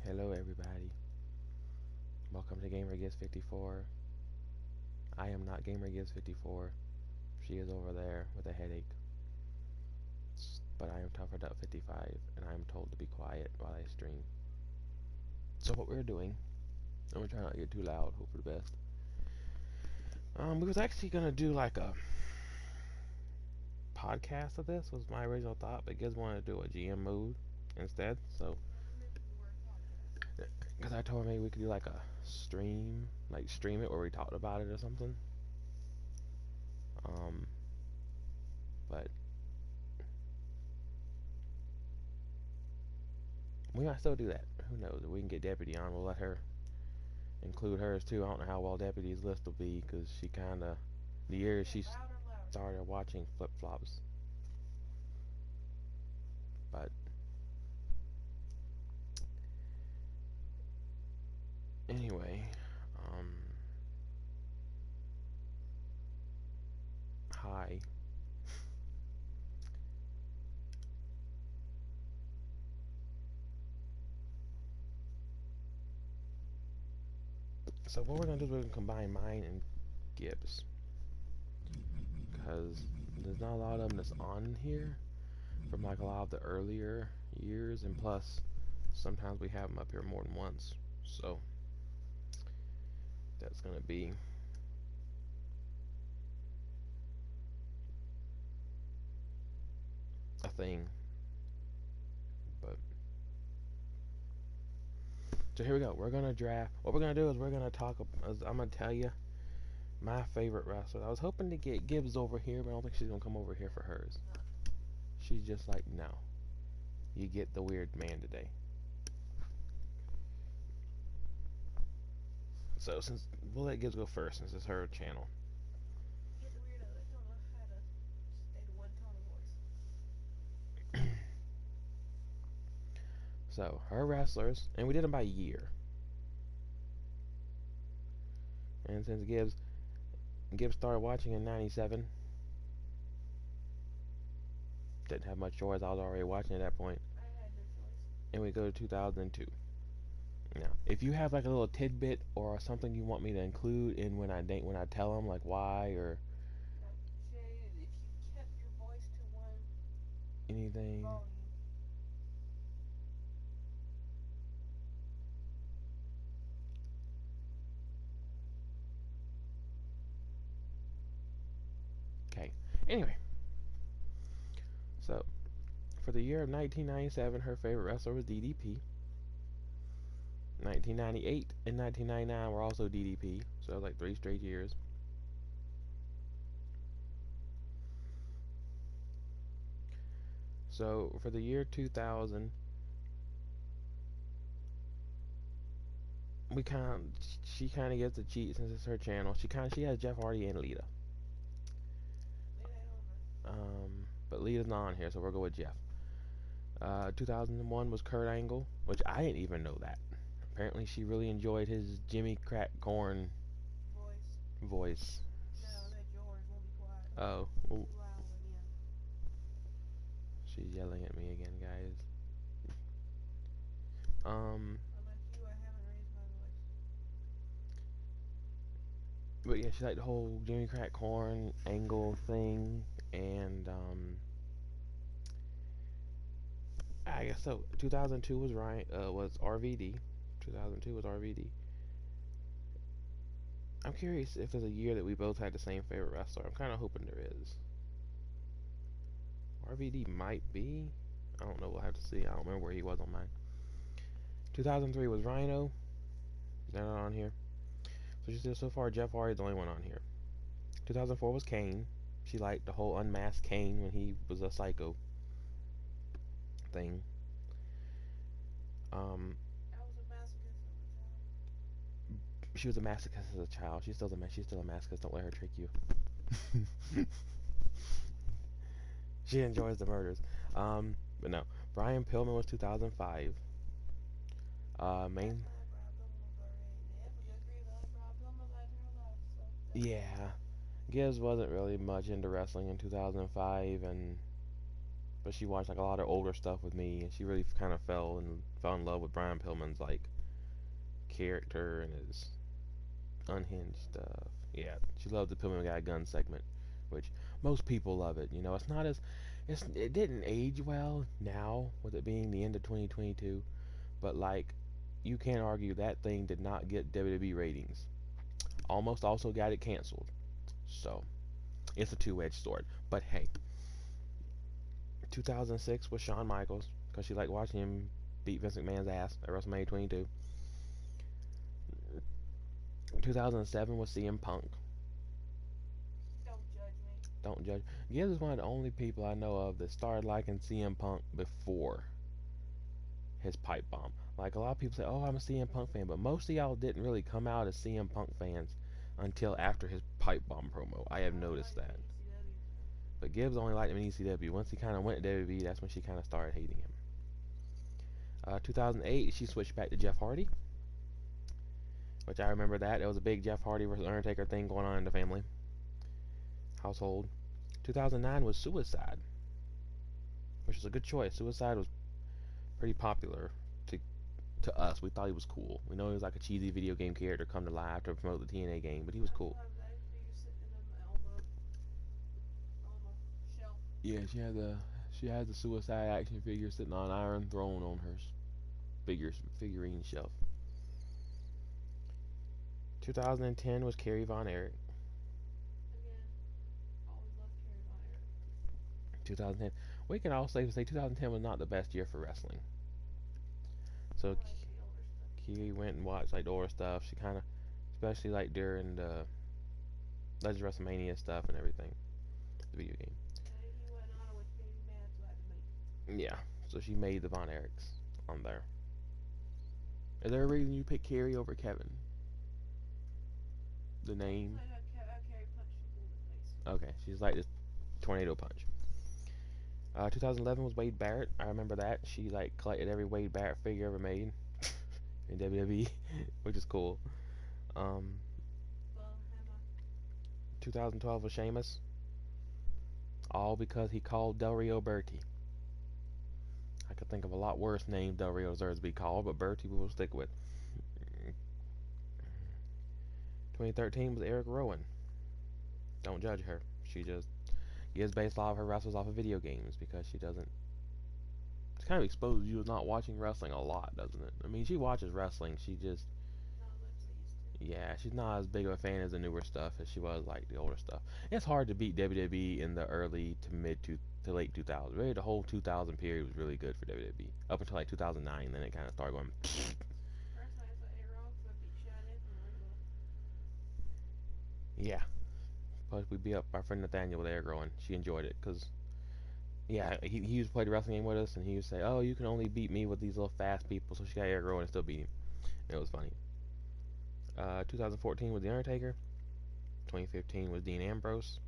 Hello everybody. Welcome to GamerGives54. I am not GamerGives54. She is over there with a headache. But I am TougherDuck55 and I am told to be quiet while I stream. So what we're doing, I'm gonna try not to get too loud, hope for the best. We was actually gonna do like a podcast of this, was my original thought, but Gibbs wanted to do a GM mode instead, so because I told her maybe we could do like a stream, like stream it where we talked about it or something. But we might still do that. Who knows? If we can get Deputy on, we'll let her include hers too. I don't know how well Deputy's list will be because she kind of, the year she started watching Flip Flops. But anyway, hi. So what we're gonna do is we're gonna combine mine and Gibbs because there's not a lot of them that's on here from like a lot of the earlier years, and plus sometimes we have them up here more than once, so that's gonna be a thing. But so here we go. We're gonna draft. What we're gonna do is we're gonna talk. I'm gonna tell you my favorite wrestler. I was hoping to get Gibbs over here, but I don't think she's gonna come over here for hers. She's just like, no, you get the weird man today. So since we'll let Gibbs go first, since it's her channel. Get the weirdo. I don't know how to stay to one tone of voice. So her wrestlers, and we did them by year. And since Gibbs started watching in '97, didn't have much choice. I was already watching at that point. I had no choice. And we go to 2002. Now, if you have like a little tidbit or something you want me to include in when I tell them, like why or No, Jay, if you kept your voice to one anything. volume. Okay. Anyway, so for the year of 1997, her favorite wrestler was DDP. 1998 and 1999 were also DDP, so like 3 straight years. So for the year 2000, she kind of gets to cheat since it's her channel. She has Jeff Hardy and Lita. But Lita's not on here, so we'll go with Jeff. 2001 was Kurt Angle, which I didn't even know that. Apparently, she really enjoyed his Jimmy Crack Corn voice. No, that's yours. We'll be quiet. Oh, Too loud again. She's yelling at me again, guys. Unlike you, I haven't raised my voice. But yeah, she liked the whole Jimmy Crack Corn Angle thing, and I guess so. 2002 was was RVD. 2002 was RVD. I'm curious if there's a year that we both had the same favorite wrestler. I'm kind of hoping there is. RVD might be. I don't know. We'll have to see. I don't remember where he was on mine. 2003 was Rhino. They're not on here. So she said so far Jeff Hardy's the only one on here. 2004 was Kane. She liked the whole unmasked Kane when he was a psycho thing. I was a masochist as a child. She was a masochist as a child. She's still a masochist. Don't let her trick you. She enjoys the murders. But no. Brian Pillman was 2005. Main. Yeah. Gibbs wasn't really much into wrestling in 2005, and but she watched like a lot of older stuff with me, and she really kind of fell in love with Brian Pillman's like character and his unhinged stuff. Yeah, she loved the Pillman Guy gun segment, which most people love it. You know, it's not as it didn't age well now with it being the end of 2022, but like you can't argue that thing did not get WWE ratings. Almost also got it canceled. So it's a two-edged sword. But hey, 2006 was Shawn Michaels because she liked watching him beat Vince McMahon's ass at WrestleMania 22. 2007 was CM Punk. Don't judge me. Don't judge. Gibbs is one of the only people I know of that started liking CM Punk before his pipe bomb. Like a lot of people say, "Oh, I'm a CM Punk fan," but most of y'all didn't really come out as CM Punk fans until after his pipe bomb promo. I have I noticed like him that. in ECW. But Gibbs only liked him in ECW. Once he kind of went to WWE, that's when she kind of started hating him. 2008, she switched back to Jeff Hardy, which I remember that. There was a big Jeff Hardy versus Undertaker thing going on in the family household. 2009 was Suicide, which was a good choice. Suicide was pretty popular to to us. We thought he was cool. We know he was like a cheesy video game character come to life to promote the TNA game, but he was I cool. still have that figure sitting in on the shelf. Yeah, she had the Suicide action figure sitting on an Iron Throne on her figurine shelf. 2010 was Kerry Von Erich. Again, always loved Kerry Von Erich. 2010. We can all safely say 2010 was not the best year for wrestling. I So like the older stuff. Kerry went and watched like the older stuff. She kind of, especially like during the Legends of WrestleMania stuff and everything, the video game. He went on, which made me mad, so I had to make it. Yeah, so she made the Von Erichs on there. Is there a reason you picked Kerry over Kevin? The Just name? like how Kerry punched people in the face. Okay, she's like this tornado punch. 2011 was Wade Barrett. I remember that. She like collected every Wade Barrett figure ever made in WWE, which is cool. Um, Well, Emma. 2012 was Sheamus, all because he called Del Rio Bertie. I could think of a lot worse names Del Rio deserves to be called, but Bertie we will stick with. 2013 was Eric Rowan. Don't judge her. She just gives based a lot of her wrestlers off of video games because she doesn't. It's kind of exposed you as not watching wrestling a lot, doesn't it? I mean, she watches wrestling. She just, Not as much as I used to. yeah, she's not as big of a fan as the newer stuff as she was like the older stuff. It's hard to beat WWE in the early to mid to late 2000s. Really, the whole 2000 period was really good for WWE up until like 2009. Then it kind of started going. Personally, I thought it wrong because I beat shit out of Nathan when I was little. Yeah, plus we beat up our friend Nathaniel with air growing. She enjoyed it because yeah, he used to play the wrestling game with us, and he used to say, "Oh, you can only beat me with these little fast people." So she got air growing and still beat him. It was funny. 2014 was The Undertaker. 2015 was Dean Ambrose.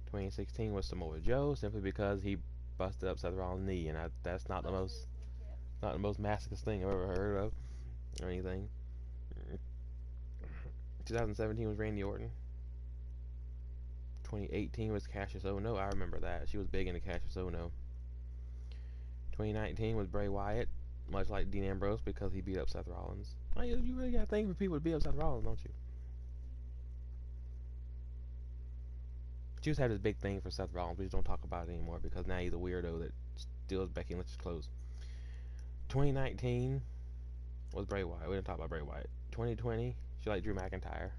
2016 was Samoa Joe, simply because he busted up Seth Rollins' knee, and that's Busted his kneecap. not the most masochist thing I've ever heard of or anything. 2017 was Randy Orton. 2018 was Cassius Ohno. I remember that. She was big into Cassius Ohno. 2019 was Bray Wyatt, much like Dean Ambrose, because he beat up Seth Rollins. Oh, you really got a thing for people to beat up Seth Rollins, don't you? She just had this big thing for Seth Rollins. We just don't talk about it anymore because now he's a weirdo that steals Becky Lynch's clothes. 2019 was Bray Wyatt. We didn't talk about Bray Wyatt. 2020, she liked Drew McIntyre.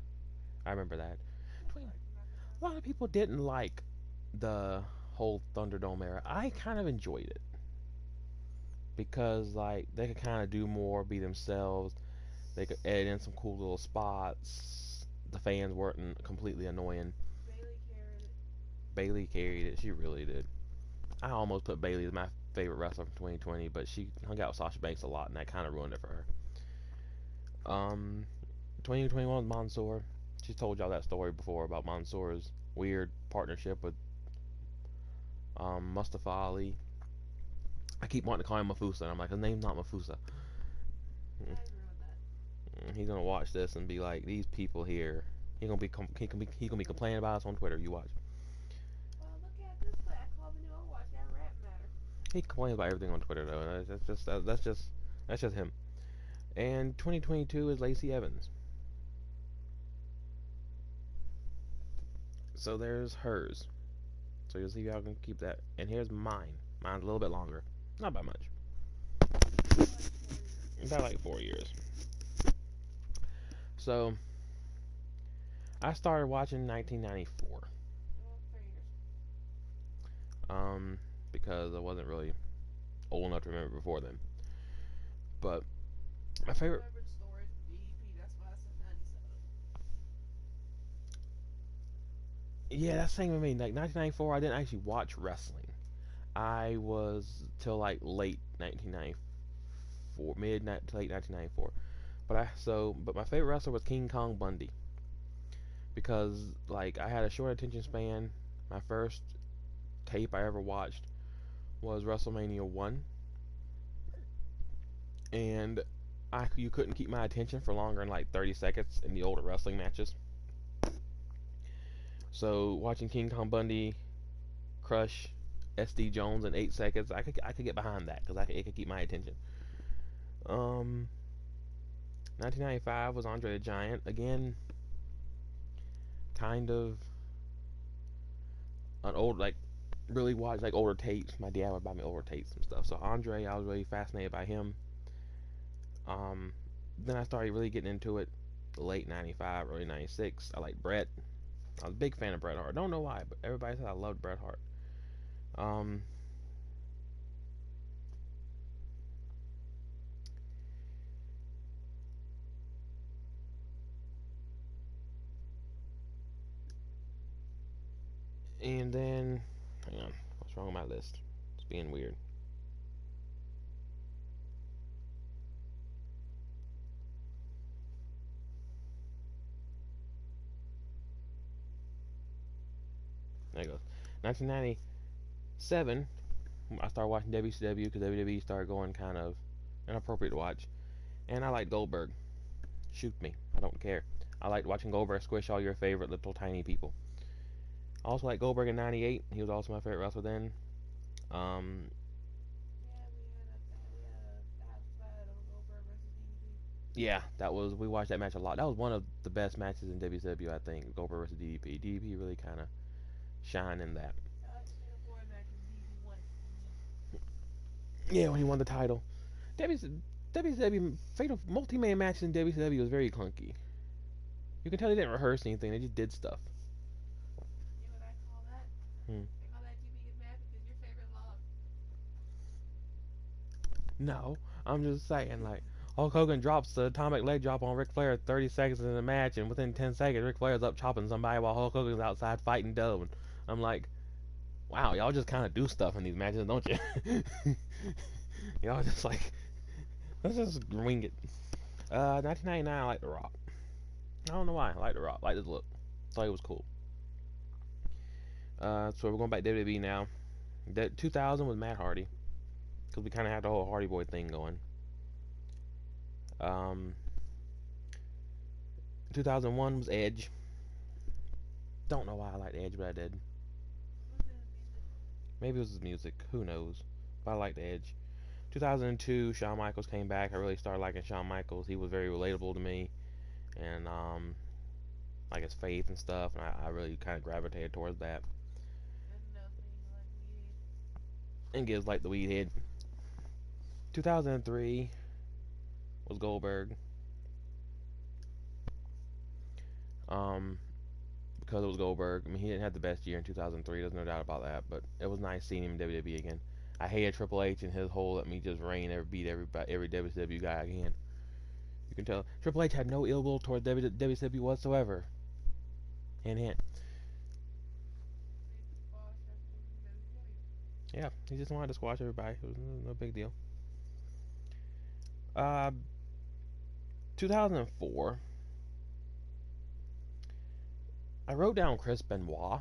I remember that. I still like Drew McIntyre. A lot of people didn't like the whole Thunderdome era. I kind of enjoyed it because like they could kind of do more, be themselves. They could edit in some cool little spots. The fans weren't completely annoying. Bailey carried it. Bailey carried it. She really did. I almost put Bailey as my favorite wrestler from 2020, but she hung out with Sasha Banks a lot, and that kind of ruined it for her. 2021 Mansoor. She's told y'all that story before about Mansoor's weird partnership with Mustafa Ali. I keep wanting to call him Mafusa, and I'm like, his name's not Mafusa. I ruined that. He's gonna watch this and be like, these people here. He gonna be complaining about us on Twitter. You watch. Well, look at this play. I call the new Overwatch. That rap matter. He complains about everything on Twitter though, and that's just him. And 2022 is Lacey Evans. So there's hers. So you'll see if y'all can keep that. And here's mine. Mine's a little bit longer. Not by much. About like 4 years. So I started watching 1994. Um, because I wasn't really old enough to remember before then. But my favorite. Yeah, that's the same with me. Like 1994, I didn't actually watch wrestling. I was till like late 1994, mid to late 1994. But my favorite wrestler was King Kong Bundy because like I had a short attention span. My first tape I ever watched was WrestleMania 1, and you couldn't keep my attention for longer than like 30 seconds in the older wrestling matches. So watching King Kong Bundy crush SD Jones in 8 seconds, I could get behind that because it could keep my attention. 1995 was Andre the Giant again. Kind of an old like really watched like older tapes. My dad would buy me older tapes and stuff. So Andre, I was really fascinated by him. Um, then I started really getting into it late '95, early '96. I liked Bret. I was a big fan of Bret Hart. Don't know why, but everybody said I loved Bret Hart. Um, and then, hang on, what's wrong with my list? It's being weird. There it goes. 1997, I started watching WCW because WWE started going kind of inappropriate to watch, and I like Goldberg. Shoot me, I don't care. I liked watching Goldberg squish all your favorite little tiny people. I also like Goldberg in '98. He was also my favorite wrestler then. Um, yeah, we watched that match a lot. That was one of the best matches in WCW, I think. Goldberg versus DDP. DDP really kind of shined in that. Yeah, when he won the title. WCW fatal multi-man matches in WCW was very clunky. You can tell they didn't rehearse anything; they just did stuff. Hmm. No, I'm just saying, like, Hulk Hogan drops the atomic leg drop on Ric Flair 30 seconds in the match, and within 10 seconds, Ric Flair's up chopping somebody while Hulk Hogan's outside fighting Dove. I'm like, wow, y'all just kind of do stuff in these matches, don't you? Y'all just like, let's just wing it. 1999, I like The Rock. I don't know why. I like The Rock. I like his look. Thought he was cool. So we're going back to WWE now. 2000 was Matt Hardy, because we kind of had the whole Hardy Boy thing going. Um, 2001 was Edge. Don't know why I liked Edge, but I did. Maybe it was his music. Who knows? But I liked Edge. 2002, Shawn Michaels came back. I really started liking Shawn Michaels. He was very relatable to me, and like his faith and stuff. And I really kind of gravitated towards that. And gives like the weed head. 2003 was Goldberg. Um, because it was Goldberg. I mean, he didn't have the best year in 2003. There's no doubt about that. But it was nice seeing him in WWE again. I hated Triple H and his whole let me just reign, beat every WCW guy I can. You can tell Triple H had no ill will toward WCW whatsoever. Hint, hint. Yeah, he just wanted to squash everybody. It was no big deal. Uh, 2004. I wrote down Chris Benoit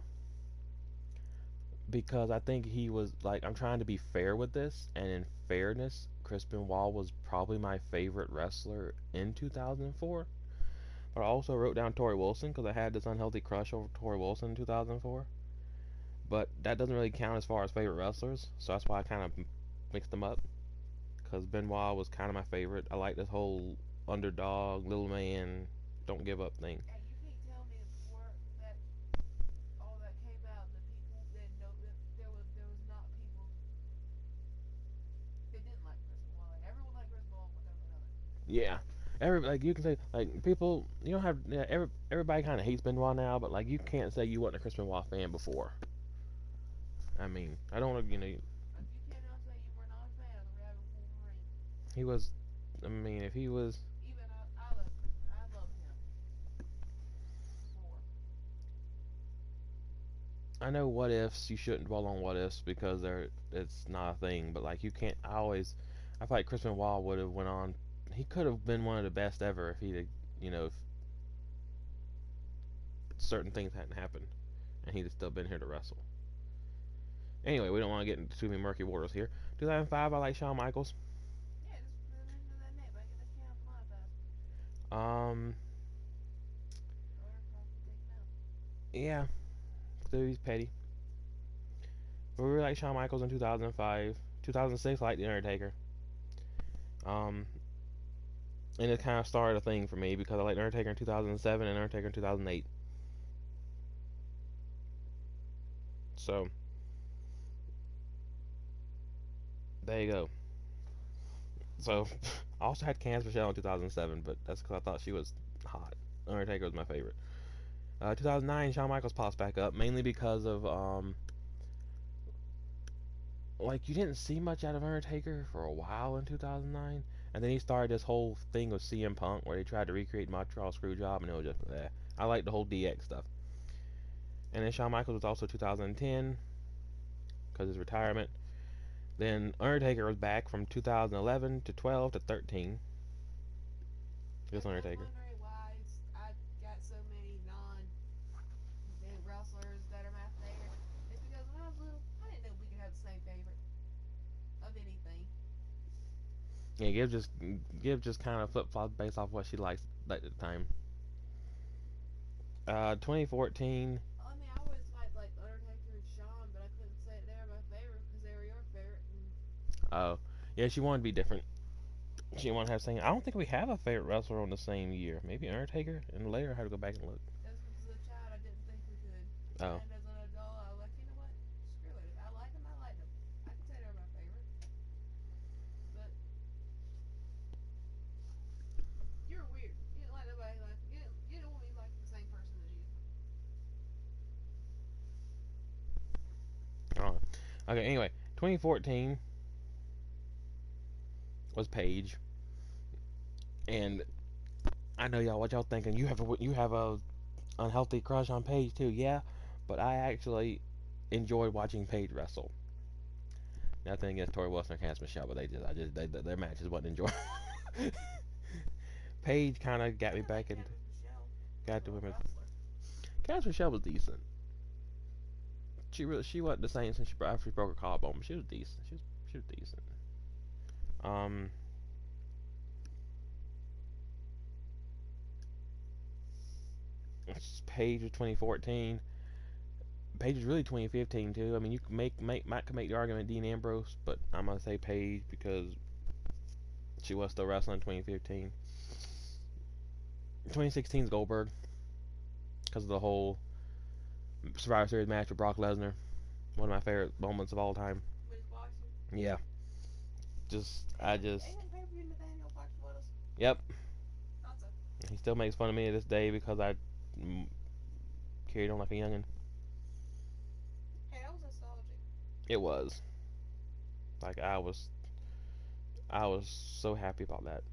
because I think he was like I'm trying to be fair with this, and in fairness, Chris Benoit was probably my favorite wrestler in 2004. But I also wrote down Tori Wilson because I had this unhealthy crush over Tori Wilson in 2004. But that doesn't really count as far as favorite wrestlers, so that's why I kind of mixed them up because Benoit was kind of my favorite. I like this whole underdog, little man, don't give up thing. Hey, you can't tell me that before that all that came out, the people that know that there was not people that didn't like Chris Benoit. Like everyone liked Chris Benoit one way or another. Yeah, like you can say like people you don't have yeah, everybody kind of hates Benoit now, but like you can't say you wasn't a Chris Benoit fan before. I mean, I don't Like you cannot say you were not a fan of the Rabbit Wolverine. he was. I mean, if he was, Even I love Chris. I loved him before. I know what ifs. You shouldn't dwell on what ifs because it's not a thing. But like you can't. I feel like Chris Benoit would have went on. He could have been one of the best ever if he'd, if certain things hadn't happened, and he'd have still been here to wrestle. Anyway, we don't want to get into too many murky waters here. 2005, I like Shawn Michaels. Yeah, just put it into that net. But I get that count monetized. Um, Or cost to take him out. yeah, so he's petty. But we really like Shawn Michaels in 2005. 2006, I like The Undertaker. Um, and it kind of started a thing for me because I liked Undertaker in 2007 and Undertaker in 2008. So there you go. So I also had Candice Michelle in 2007, but that's because I thought she was hot. Undertaker was my favorite. 2009, Shawn Michaels pops back up mainly because of like you didn't see much out of Undertaker for a while in 2009, and then he started this whole thing with CM Punk where he tried to recreate Montreal Screwjob, and it was just I like the whole DX stuff. And then Shawn Michaels was also 2010 because his retirement. Then Undertaker was back from 2011 to 12 to 13. This If you're Undertaker. wondering why I got so many wrestlers that are my favorite, it's because when I was little, I didn't know we could have the same favorite of anything. Yeah, Give just kind of flip flops based off what she likes at the time. 2014. I mean, I always liked like Undertaker and Shawn, but I couldn't say they were my favorite because they were your favorite. And Oh, yeah, she wanted to be different. She didn't want to have same. I don't think we have a favorite wrestler on the same year. Maybe Undertaker, and later I had to go back and look. that's because as a child, I didn't think we could. Oh, And as an adult, I was like, you know what? Screw it. If I like them, I like them. I can say they're my favorite. But you're weird. You didn't like nobody like you didn't want me to like the same person as you. oh. Okay. Anyway, 2014 was Paige, and I know y'all what y'all thinking. You have a unhealthy crush on Paige too, yeah. But I actually enjoyed watching Paige wrestle. Nothing against Tori Wilson or Candice Michelle, but their matches wasn't enjoyable. Paige kind of got I me didn't like back into Candice Michelle got as to a women. wrestler. Candice Michelle was decent. She wasn't the same since after she broke her collarbone, but she was decent. She was decent. Um, Paige was 2014. Paige was really 2015 too. I mean, you can might make the argument Dean Ambrose, but I'm gonna say Paige because she was still wrestling in 2015. 2016 is Goldberg because of the whole Survivor Series match with Brock Lesnar. One of my favorite moments of all time. With his boxing. Yeah, just I just Ain't that pay per view Nathaniel boxed with us? yep. Thought so. He still makes fun of me to this day because I mm, carried on like a youngin. Hey, that was nostalgic. It was like I was so happy about that.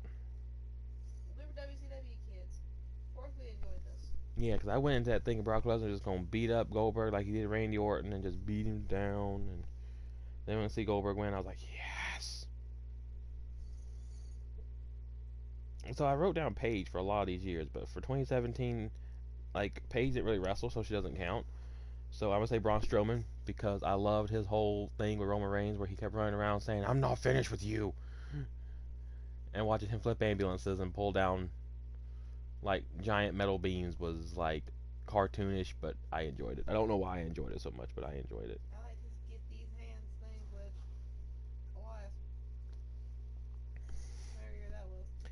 We were WCW kids. Of course we enjoyed this. Yeah, because I went into that thinking Brock Lesnar just gonna beat up Goldberg like he did Randy Orton and just beat him down. And then when I see Goldberg win, I was like, yes. So I wrote down Paige for a lot of these years, but for 2017, like Paige didn't really wrestle, so she doesn't count. So I'm gonna say Braun Strowman because I loved his whole thing with Roman Reigns where he kept running around saying, "I'm not finished with you," and watching him flip ambulances and pull down like giant metal beams was like cartoonish, but I enjoyed it. I don't know why I enjoyed it so much, but I enjoyed it. I like his get these hands thing, which alas.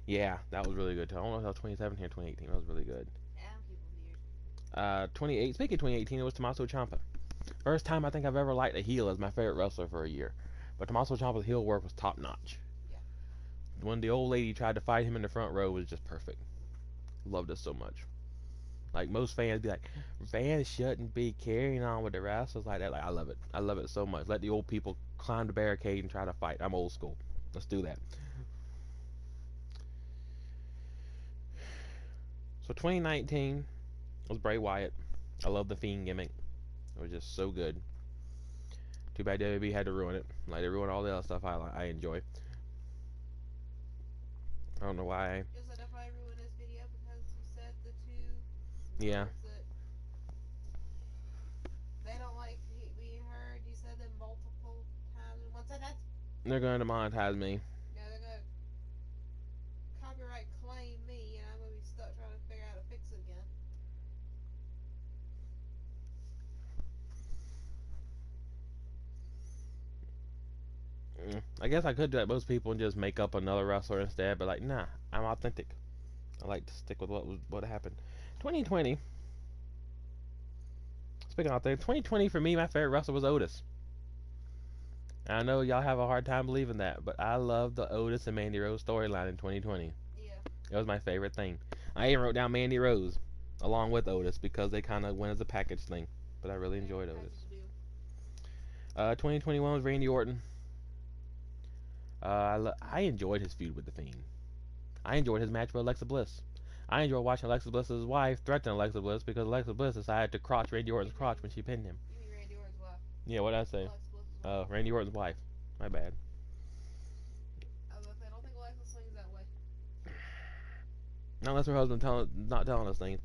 Yeah, that was really good too. I don't know if that was 2017 or 2018. That was really good. Yeah, I don't keep up with the years. 28. Speaking of 2018, it was Tommaso Ciampa. First time I think I've ever liked a heel as my favorite wrestler for a year. But Tommaso Ciampa's heel work was top notch. Yeah. When the old lady tried to fight him in the front row was just perfect. Loved it so much. Like most fans be like, fans shouldn't be carrying on with the wrestlers like that. Like I love it. I love it so much. Let the old people climb the barricade and try to fight. I'm old school. Let's do that. So 2019 was Bray Wyatt. I love the Fiend gimmick. It was just so good. Too bad WWE had to ruin it. Like they ruined all the other stuff I enjoy. I don't know why. Just said if I ruin this video because you said the two Yeah, words that they don't like being heard. You said them multiple times in one sentence. they're going to monetize me. Yeah, they're gonna copyright claim me, and I'm gonna be stuck trying to figure out how to fix it again. I guess I could do like most people and just make up another wrestler instead, but like, nah, I'm authentic. I like to stick with what happened. 2020. Speaking of things, 2020 for me, my favorite wrestler was Otis. And I know y'all have a hard time believing that, but I love the Otis and Mandy Rose storyline in 2020. Yeah. It was my favorite thing. I even wrote down Mandy Rose along with Otis because they kind of went as a package thing. But I really enjoyed Otis. 2021 was Randy Orton. I enjoyed his feud with the Fiend. I enjoyed his match with Alexa Bliss. I enjoyed watching Alexa Bliss's wife threaten Alexa Bliss because Alexa Bliss decided to crotch Randy Orton's crotch when she pinned him. You mean Randy Orton's wife? Yeah, what did I say? Alexa Bliss's wife. Randy Orton's wife. My bad. I was gonna say, I don't think Alexa swings that way. Not unless her husband not telling us things.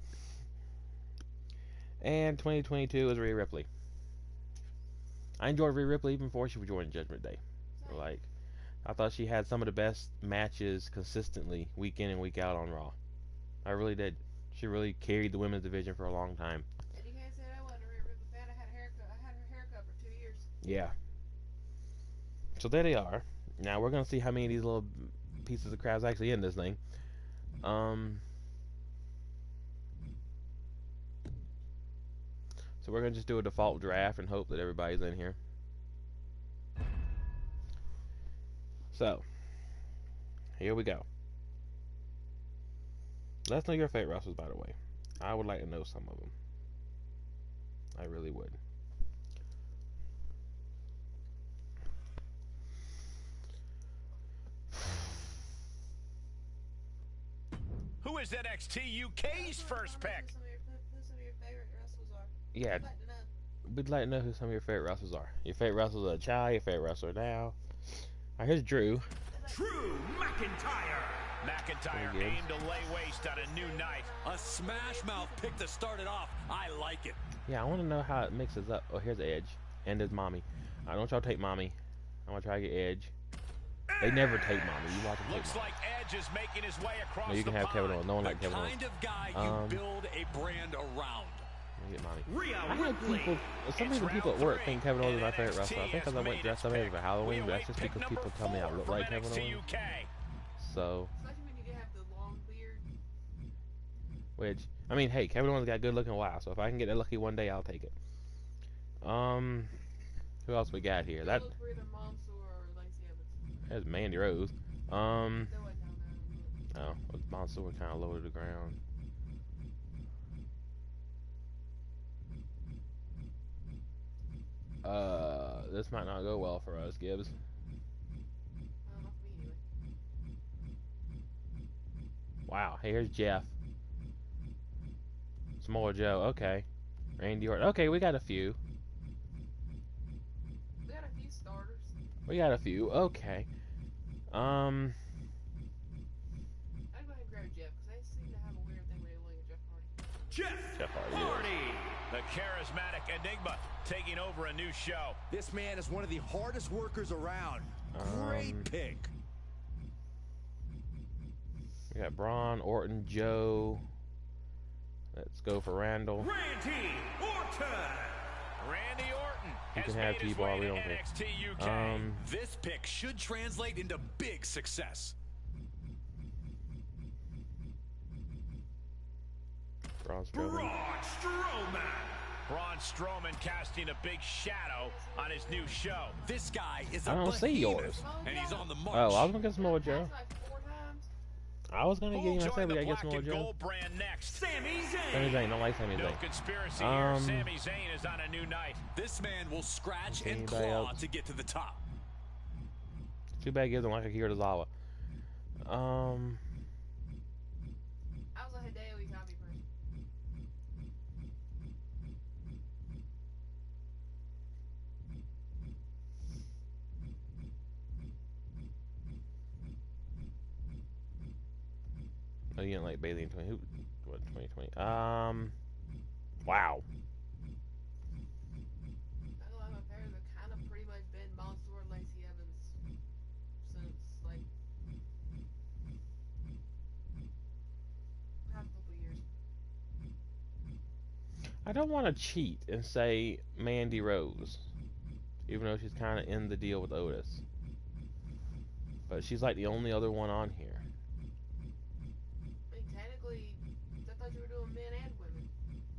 And 2022 is Rhea Ripley. I enjoyed Rhea Ripley even before she joined Judgment Day. Same. Like, I thought she had some of the best matches consistently, week in and week out on Raw. I really did. She really carried the women's division for a long time. And you can't say I wasn't a Rhea Ripley fan. I had a haircut. I had her haircut for 2 years. Yeah. So there they are. Now we're gonna see how many of these little pieces of crab's actually in this thing. So we're gonna just do a default draft and hope that everybody's in here. So here we go. Let us know your favorite wrestlers, by the way. I would like to know some of them. I really would. Who is NXT UK's first pick? Who some of your favorite wrestlers are? Yeah, I'd like to know. we'd like to know who some of your favorite wrestlers are. Your favorite wrestlers are a child, your favorite wrestler now. Alright, here's Drew. Drew McIntyre. McIntyre aimed to lay waste on a new night. A smash mouth pick to start it off. I like it. Yeah, I want to know how it mixes up. Oh, here's Edge. And there's Mommy. I don't y'all take Mommy. I'm going to try to get Edge. They never take Mommy. You watch them take Looks Mommy. like Edge is making his way across No, you can the have Kevin pond. Owens. No one The like Kevin Owens. kind of guy you build a brand around. Let me get Mommy. Rhea I had Ripley. people, for some reason people at work think Kevin Owens is my favorite wrestler. I think because I went dressed up for Halloween, but that's just because people tell me I look like Kevin Owens. So, Especially when you have the long beard. which, I mean, hey, Kevin Owens got good looking while, so if I can get that lucky one day, I'll take it. Who else we got here? That Look for either Mansoor or Lacey Evans. There's Mandy Rose. They went down there. Oh, Mansoor kind of low to the ground. This might not go well for us, Gibbs. I don't know for me anyway. Wow, here's Jeff. Samoa Joe, okay. Randy Orton, okay, we got a few. We got a few starters. We got a few, okay. I'd go ahead and grab Jeff because they seem to have a weird thing when they look at Jeff Hardy. Jeff Hardy. The charismatic Enigma taking over a new show. This man is one of the hardest workers around. Great pick. We got Braun, Orton, Joe. Let's go for Randall. Randy Orton. Randy Orton. You can has have made his T-Bar, way we to don't care. NXT UK. This pick should translate into big success. Braun Strowman. Braun Strowman casting a big shadow on his new show. This guy is I a don't see yours. and he's on the march. Oh, I was gonna get Samoa Joe. Like 4 times. I was gonna get him myself, Join but the I guess black Samoa and Joe. gold brand next. Sami Sami Zayn, don't like Sami No Zayn. conspiracy here. Sami Zayn is on a new night. This man will scratch and Anybody claw else? to get to the top. Too bad Gibbs don't like Akira Tozawa. I was a Hideo Itami person. Oh, you didn't like Bailey in 2020? Wow. I know my parents have kind of pretty much been Mansoor and Lacey Evans since like past couple years. I don't want to cheat and say Mandy Rose, even though she's kind of in the deal with Otis. But she's like the only other one on here. I mean, technically, I thought you were doing men and women.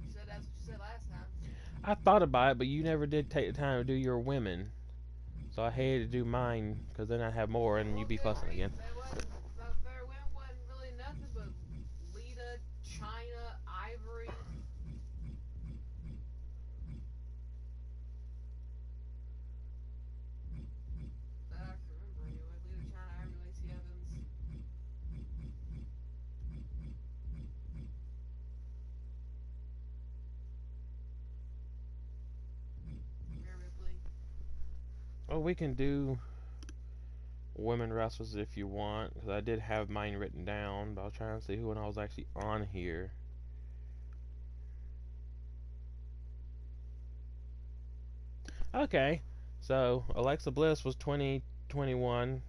You said that's what you said last time. I thought about it, but you never did take the time to do your women. So I hated to do mine, because then I'd have more and you'd be fussing again. That wasn't fair. Women wasn't really nothing but Lita, China, Ivory. That I can remember anyway. Lita, China, Ivory, Lacey Evans. Rhea Ripley. Oh, we can do women wrestlers if you want, because I did have mine written down, but I was trying to see who I was actually on here. Okay, so Alexa Bliss was 2021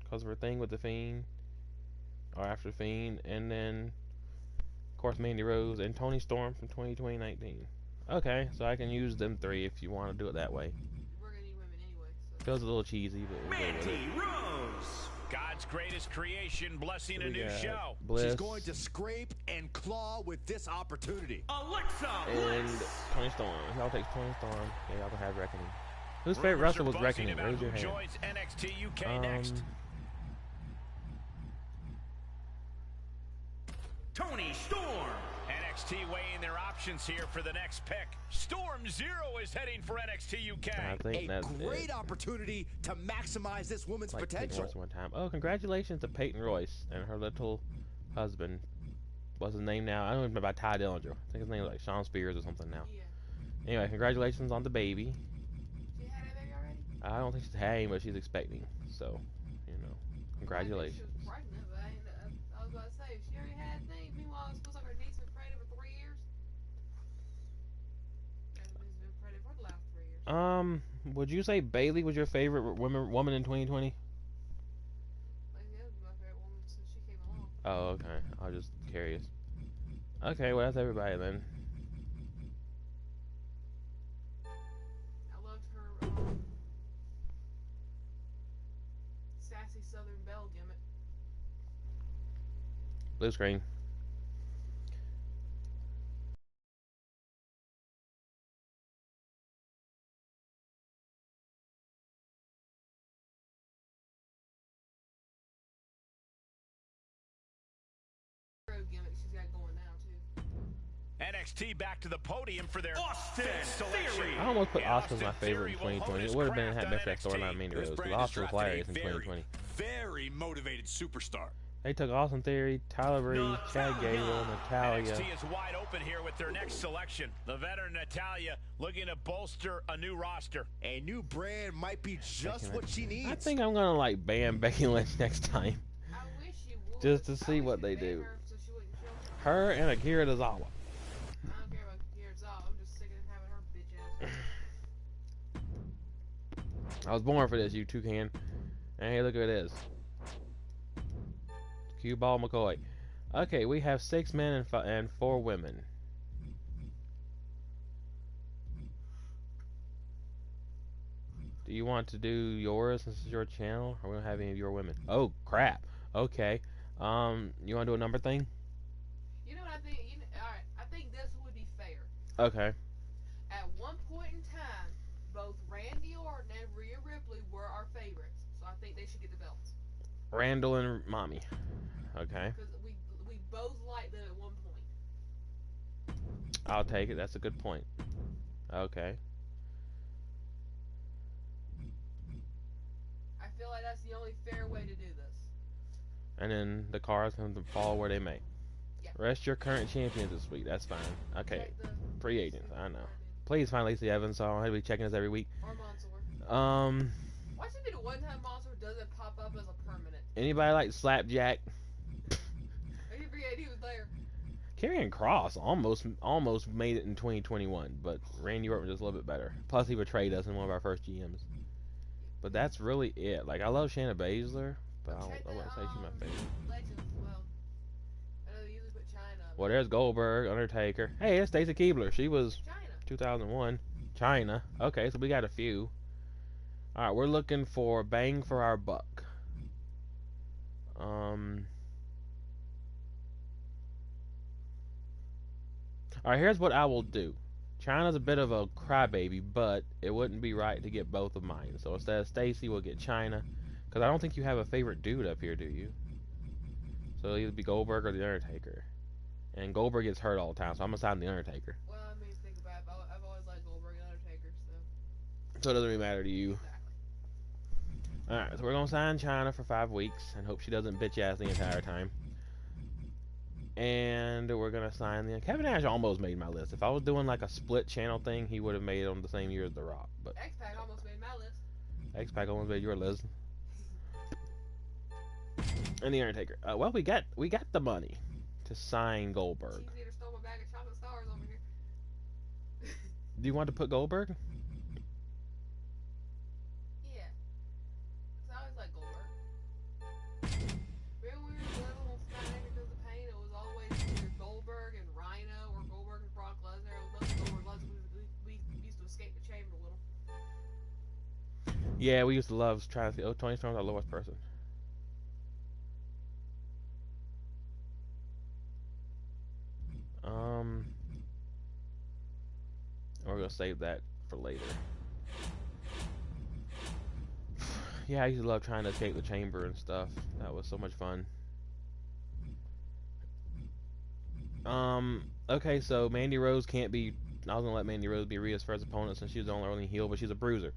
because of her thing with the Fiend, or after Fiend, and then of course Mandy Rose and Toni Storm from 2019. Okay, so I can use them three if you want to do it that way. We're gonna need women anyway. So. Feels a little cheesy, but we'll go with it. Mandy Rose, God's greatest creation, blessing So a we new got show. Bliss She's going to scrape and claw with this opportunity. Alexa and Toni Storm. Y'all take Toni Storm. Yeah, y'all can have Reckoning. Whose favorite wrestler was Reckoning? Raise your hand. Joins NXT UK next. Toni Storm. NXT weighing their options here for the next pick. Storm Zero is heading for NXT UK. I think A that's great it. opportunity to maximize this woman's Like Peyton potential. Royce one time. Oh, congratulations to Peyton Royce and her little husband. What's his name now? I don't know about Ty Dillinger. I think his name is like Sean Spears or something now. Yeah. Anyway, congratulations on the baby. She had a baby already? I don't think she's having, but she's expecting. So, you know, congratulations. She was pregnant, but I was about to say, she already had a thing. Meanwhile, it looks like her niece been pregnant for 3 years. And has been pregnant for the last 3 years. Would you say Bailey was your favorite woman in 2020? Like, that was my favorite woman since she came along. Oh, okay. I was just curious. Okay, well, that's everybody then. I loved her sassy Southern Belle gimmick. Blue screen. Gimmick she's got going now too. NXT back to the podium for their Austin Theory. I almost put Yeah, Austin as my favorite in Theory will 2020. hone It would have been his had craft best on that storyline NXT. Mandy This Rose, because brand has Austin was drafted hilarious a in very, 2020. very motivated superstar. They took Austin Theory, Tyler Breeze, Chad Gable, Natalia. NXT is wide open here with their next selection. The veteran Natalia looking to bolster a new roster. A new brand might be just what she needs. I think I'm gonna like ban Becky Lynch next time, I wish she would. just to I see wish what you'd they ban do. Her so she wouldn't show Her and Akira Tozawa. I don't care about Gears off. I'm just sick of having her bitch ass. I was born for this, you toucan. And hey, look who it is. Cue Ball McCoy. Okay, we have 6 men and 4 women. Do you want to do yours since it's your channel? Or we don't have any of your women? Oh, crap. Okay. You want to do a number thing? You know what I think? Alright, I think Okay. At one point in time, both Randy Orton and Rhea Ripley were our favorites, so I think they should get the belts Randall and Mommy. Okay. because we both liked them at one point. I'll take it. That's a good point. Okay. I feel like that's the only fair way to do this. And then the cards can fall where they may. Yeah. Rest your current champions this week. That's fine. Okay. Like the Free agents. I know. Superman Please find Lacey Evans. So I don't have to be checking this every week. or Mansoor. Um. Why should be the one time Mansoor doesn't pop up as a permanent? Anybody like Slapjack? I forget he was there. Karrion Cross almost made it in 2021, but Randy Orton was just a little bit better. Plus, he betrayed us in one of our first GMs. But that's really it. Like, I love Shayna Baszler, but I wouldn't say she's my favorite. Legends. Well, I know they usually put China. Well, there's Goldberg, Undertaker. Hey, it's Stacy Keibler. She was China. 2001. China. Okay, so we got a few. All right, we're looking for bang for our buck. All right, here's what I will do. China's a bit of a crybaby, but it wouldn't be right to get both of mine. So instead of Stacy, we'll get China. Because I don't think you have a favorite dude up here, do you? So it'll either be Goldberg or The Undertaker. And Goldberg gets hurt all the time, so I'm going to sign The Undertaker. Well, I mean, think about it. I've always liked Goldberg and Undertaker, so. So it doesn't really matter to you. Exactly. Alright, so we're going to sign China for 5 weeks and hope she doesn't bitch ass the entire time. And we're going to sign the... Kevin Nash almost made my list. If I was doing like a split channel thing, he would have made it on the same year as The Rock. But X-Pac almost made my list. X-Pac almost made your list. And The Undertaker. Well, we got the money to sign Goldberg. Cheese eater stole my bag of chocolate stars over here. Do you want to put Goldberg? Yeah. Cause I always like Goldberg. Remember when we were little on Skynet Because of Pain? It was always either Goldberg and Rhino or Goldberg and Brock Lesnar. It was mostly Goldberg Lesnar. We used to escape the chamber a little. Yeah, we used to love trying to see. Oh, Tony Storm's our lowest person. We're gonna save that for later. Yeah, I used to love trying to escape the chamber and stuff. That was so much fun. Okay, so Mandy Rose can't be. I was gonna let Mandy Rose be Rhea's first opponent since she's the only heel, but she's a bruiser.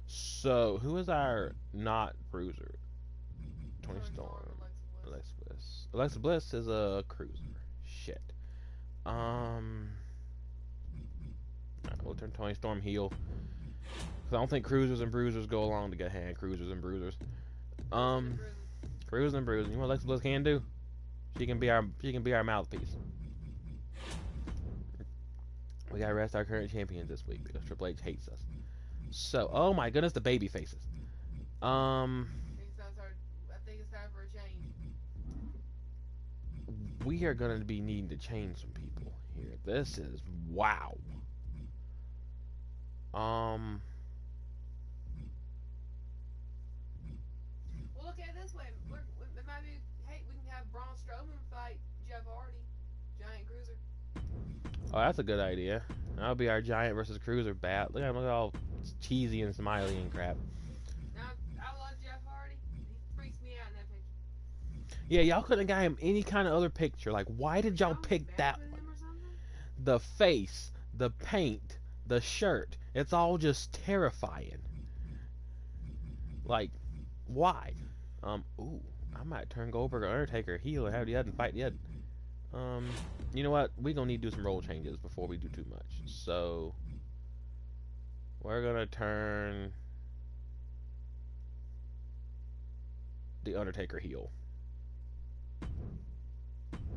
So who is our not bruiser? Tony Storm, Alexa Bliss. Alexa Bliss is a cruiser. Shit. We'll turn Tony Storm heel. Cause I don't think cruisers and bruisers go along together. Cruisers and bruisers. Cruisers and bruisers. You know what Alexa Bliss can do? She can be our mouthpiece. We gotta rest our current champions this week because Triple H hates us. So, oh my goodness, the baby faces. I think it's time for a change. We are gonna be needing to change some people here. This is wow. Well, look at it this way. It might be. Hey, we can have Braun Strowman fight Jeff Hardy, Giant Cruiser. Oh, that's a good idea. That'll be our giant versus cruiser bat. Look at him, look all cheesy and smiley and crap. Now, I love Jeff Hardy. He freaks me out in that picture. Yeah, y'all couldn't have got him any kind of other picture. Like, why did y'all pick that one? The face, the paint, the shirt. It's all just terrifying. Like, why? Ooh, I might turn Goldberg or Undertaker heel and have the other and fight the other. You know what? We gonna need to do some role changes before we do too much. So, we're gonna turn the Undertaker heel.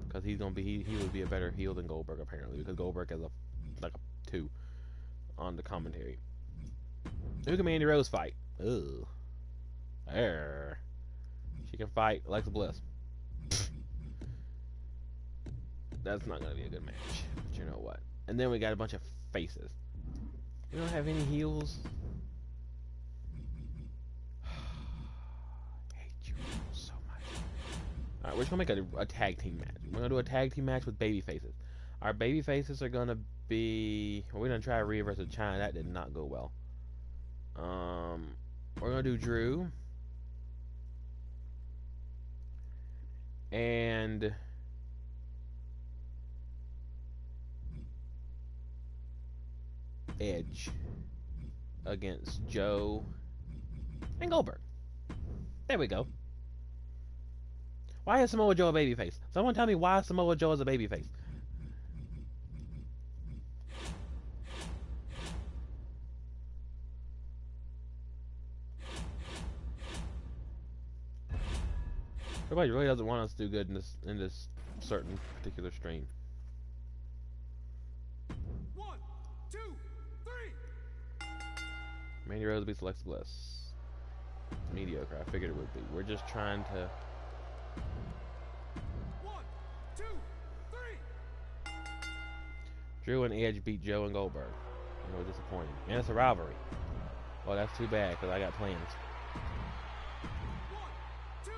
Because he's gonna be he would be a better heel than Goldberg apparently because Goldberg has a 2 on the commentary. Who can Mandy Rose fight? Ugh. There. She can fight Alexa Bliss. That's not gonna be a good match. But you know what? And then we got a bunch of faces. We don't have any heels. I hate you so much. Alright, we're just gonna make a tag team match. We're gonna do a tag team match with baby faces. Our baby faces are gonna be. Well, we're gonna try Rhea versus China. That did not go well. We're gonna do Drew and Edge against Joe and Goldberg. There we go. Why is Samoa Joe a babyface? Someone tell me why Samoa Joe is a babyface. Everybody really doesn't want us to do good in this certain particular stream. 1, 2, 3. Mandy Rose beats Alexa Bliss. Mediocre. I figured it would be. We're just trying to. 1, 2, 3. Drew and Edge beat Joe and Goldberg. You know, disappointing. And it's a rivalry. Well, that's too bad because I got plans. 1, 2,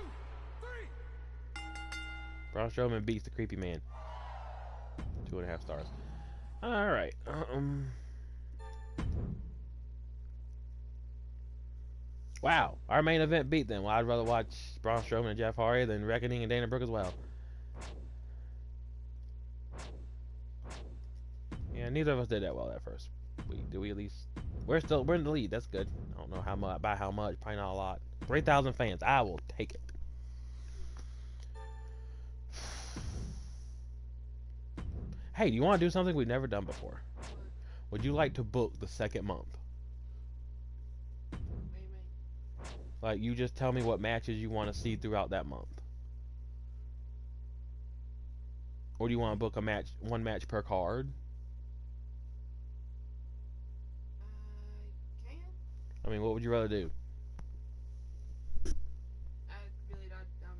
3. Braun Strowman beats the creepy man. 2.5 stars. Alright. Wow. Our main event beat them. Well, I'd rather watch Braun Strowman and Jeff Hardy than Reckoning and Dana Brooke as well. Yeah, neither of us did that well that first week. Did we at least? We're in the lead. That's good. I don't know how much, by how much. Probably not a lot. 3,000 fans. I will take it. Hey, do you want to do something we've never done before? Would you like to book the second month? What do you mean? Like, you just tell me what matches you want to see throughout that month. Or do you want to book a match, one match per card? I can. I mean, what would you rather do? I'm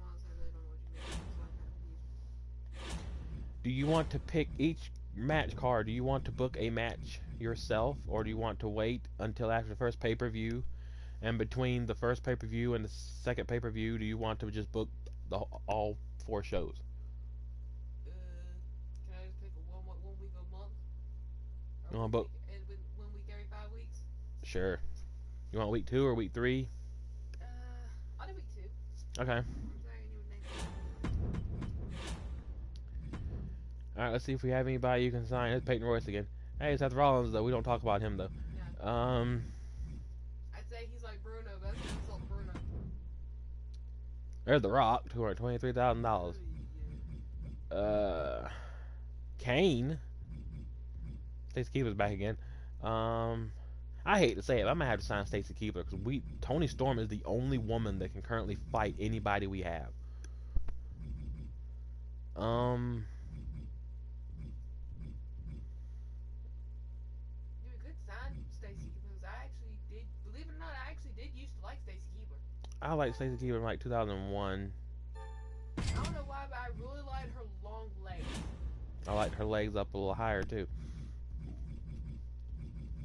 honestly really don't know what you mean. So I'm kind of confused. Do you want to pick each match card? Do you want to book a match yourself? Or do you want to wait until after the first pay-per-view? And between the first pay-per-view and the second pay-per-view, do you want to just book all 4 shows? Can I just pick one week a month? You want to book? And with 1 week every 5 weeks? Sure. You want week 2 or week 3? I'll do week 2. Okay. I'm sorry, you would name Alright, let's see if we have anybody you can sign. It's Peyton Royce again. Hey, it's Seth Rollins, though. We don't talk about him, though. Yeah. I'd say he's like Bruno, but that's an insult to Bruno. There's The Rock, $223,000. Kane. Stacey Keebler's back again. I hate to say it, but I'm gonna have to sign Stacey Keebler because Toni Storm is the only woman that can currently fight anybody we have. You could sign Stacey because I actually did, believe it or not, I actually did used to like Stacey Keebler. I like Stacey Keebler in like 2001. I don't know why, but I really liked her long legs. I liked her legs up a little higher too.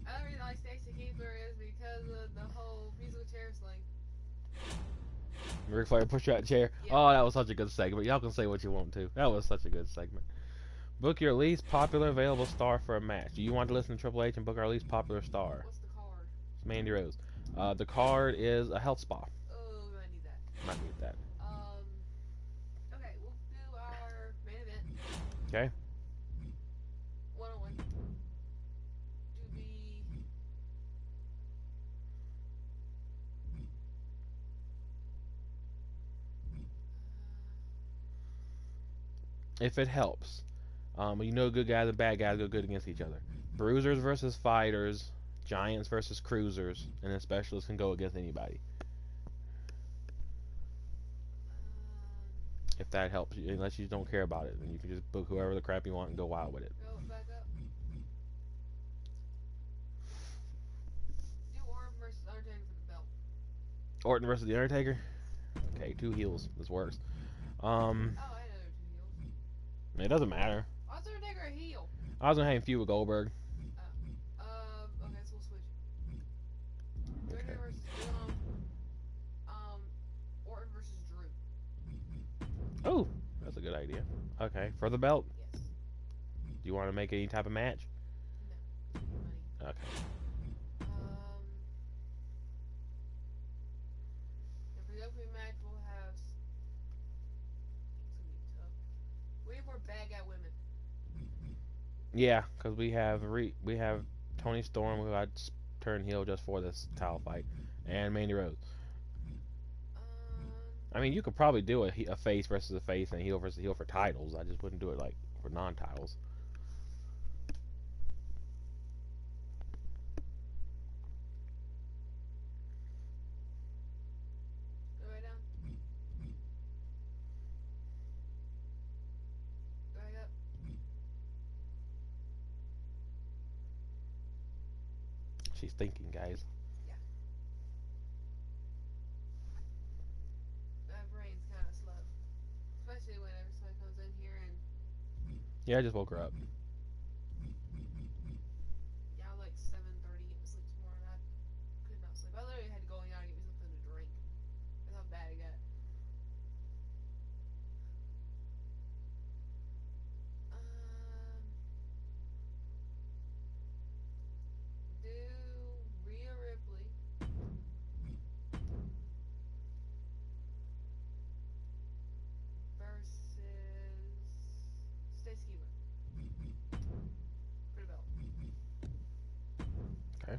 I don't really like Stacey Keebler is because of the whole musical chair sling. Ric Flair push you out the chair. Yeah. Oh, that was such a good segment. Y'all can say what you want to. That was such a good segment. Book your least popular available star for a match. Do you want to listen to Triple H and book our least popular star? What's the card? It's Mandy Rose. The card is a health spa. Oh, I need that. Might need that. Okay, we'll do our main event. Okay. 1-on-1. Do the... If it helps. You know good guys and bad guys go good against each other. Bruisers versus fighters. Giants versus cruisers. And then specialists can go against anybody. If that helps you, unless you don't care about it, then you can just book whoever the crap you want and go wild with it. Go back up. Do Orton versus Undertaker for the belt. Orton versus The Undertaker? Okay, 2 heels. This works. Oh, I know there were 2 heels. It doesn't matter. Why is Undertaker a heel? I was gonna have a feud with Goldberg. Okay, so we'll switch. Undertaker versus Orton versus Drew. Oh, that's a good idea. Okay, for the belt. Yes. Do you want to make any type of match? Okay. And for the opening match, we'll have. It's gonna be tough. We have more bad guy women. Yeah, because we have Tony Storm who got turned heel just for this title fight, and Mandy Rose. I mean, you could probably do a face versus a face and a heel versus a heel for titles. I just wouldn't do it like for non-titles. Go right down. Go right up. She's thinking, guys. Yeah. My brain's kind of slow, especially whenever somebody comes in here and Yeah, I just woke her up. yeah, like 7:30, get to sleep this morning. I could not sleep. I literally had to go in out and get me something to drink. That's how bad it got. Do Rhea Ripley versus Stacey Keebler for the belt Okay.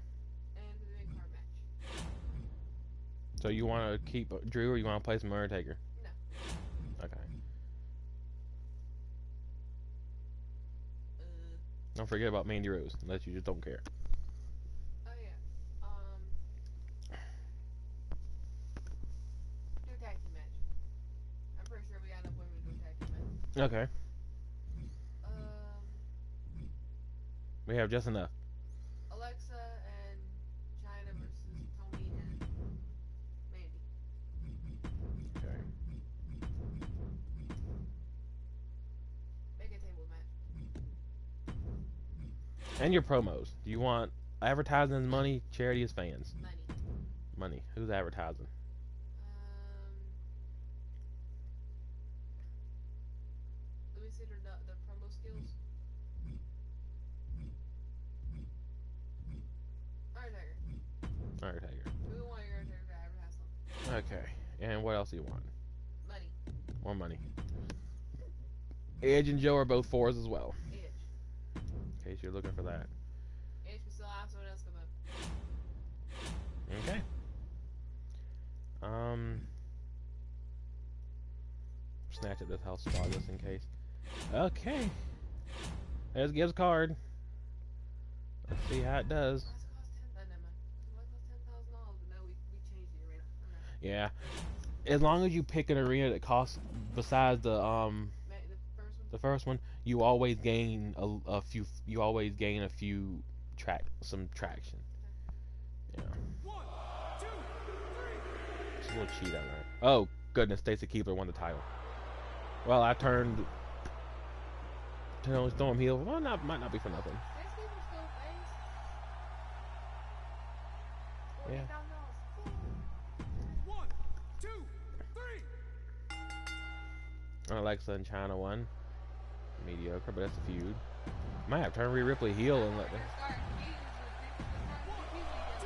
and for the mid card match. So you want to keep Drew or you want to play some Undertaker? No. Okay. Uh. Don't forget about Mandy Rose, unless you just don't care. Oh yeah. Do a tag team match. I'm pretty sure we got enough women to do a tag team match. Okay. We have just enough. Alexa and China versus Tony and Mandy. Okay. Make a table match. And your promos. Do you want advertising as money, charity as fans? Money. Money. Who's advertising? Let me see the promo skills. Undertaker. Undertaker. Who do we want your Undertaker to advertise on? Okay. And what else do you want? Money. More money. Edge and Joe are both fours as well. Edge. In case you're looking for that. Edge can still have someone else come up. Okay. Snatch at this house spot just in case. Okay. There's Gibbs' card. Let's see how it does. Never mind. What cost $10,000? But no, we changed the arena. Okay. Yeah. As long as you pick an arena that costs besides the first one. the first one, you always gain a few. You always gain some traction. Yeah. 1, 2, 3. Just a little cheat on that. Oh goodness, Stacey Keebler won the title. Well, I turned Storm heel. Well, might not be for nothing. Next week we're still face. Yeah. $48,000. 1, 2, 3. Alexa and China won. Mediocre, but that's a feud. Might have turned Rhea Ripley heel and let them.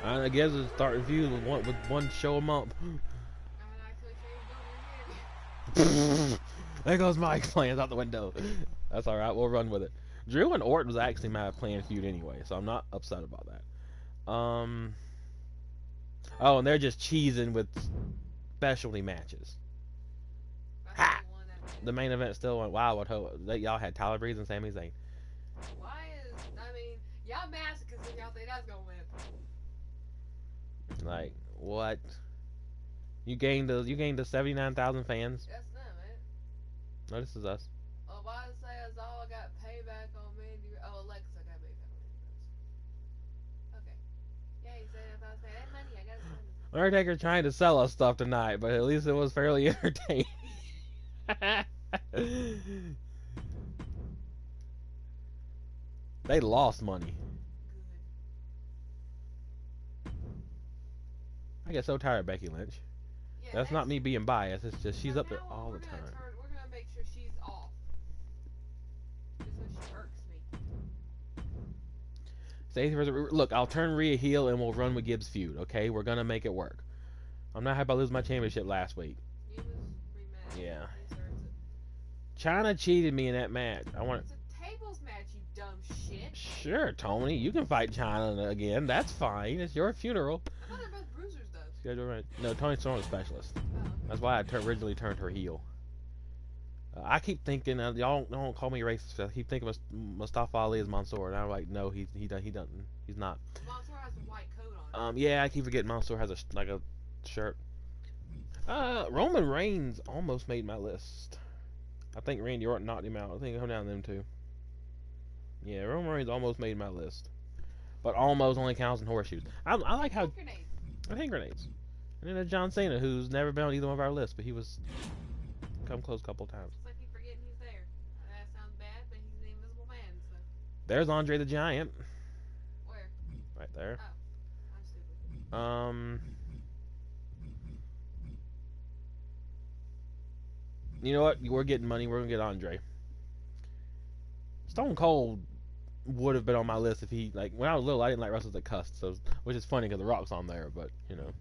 I guess it's starting feud with one show a month. There goes my plans out the window. That's alright, we'll run with it. Drew and Orton was actually my planned feud anyway, so I'm not upset about that. Oh, and they're just cheesing with specialty matches. Ha! The main event still went. Wow, what hope that y'all had Tyler Breeze and Sami Zayn. Y'all mad because y'all think that's gonna win. Like what? You gained the 79,000 fans. That's them, man. No, this is us. Oh, why did say Azawa got payback on Mandy? Oh, Alexa got payback on Mandy Rose. Okay. Yeah, he said if I was paying that money, I got money. Undertaker trying to sell us stuff tonight, but at least it was fairly entertaining. They lost money. Good. I get so tired of Becky Lynch. Yeah, That's not me being biased. It's just she's from up there now on, all the we're gonna time. we're gonna make sure she's off. Just so she irks me. Stacey versus look, I'll turn Rhea heel and we'll run with Gibbs feud. Okay, we're gonna make it work. I'm not happy about losing my championship last week. You was rematch. Yeah. He deserves it. Chyna cheated me in that match. I want. It's a tables match, you dumb shit. Sure, Tony, you can fight Chyna again. That's fine. It's your funeral. I thought they're both bruisers though. Schedule right. No, Tony Storm is a specialist. Oh. That's why I originally turned her heel. I keep thinking y'all don't call me racist. I keep thinking Mustafa Ali is Mansoor, and I'm like, no, he doesn't. He's not. Mansoor has a white coat on. Yeah, I keep forgetting Mansoor has a shirt. Roman Reigns almost made my list. I think Randy Orton knocked him out. I think it'll come down to them two. Yeah, Roman Reigns almost made my list, but almost only counts in horseshoes. I like how Grenades. I hate grenades. And then there's John Cena, who's never been on either one of our lists, but he was come close a couple times. It's like he's forgetting he's there. That sounds bad, but he's the Invisible Man. So. There's Andre the Giant. Where? Right there. Oh, I'm stupid. You know what? We're getting money. We're gonna get Andre. Stone Cold would have been on my list if he when I was little. I didn't like wrestlers that cussed, so which is funny because The Rock's on there, but you know.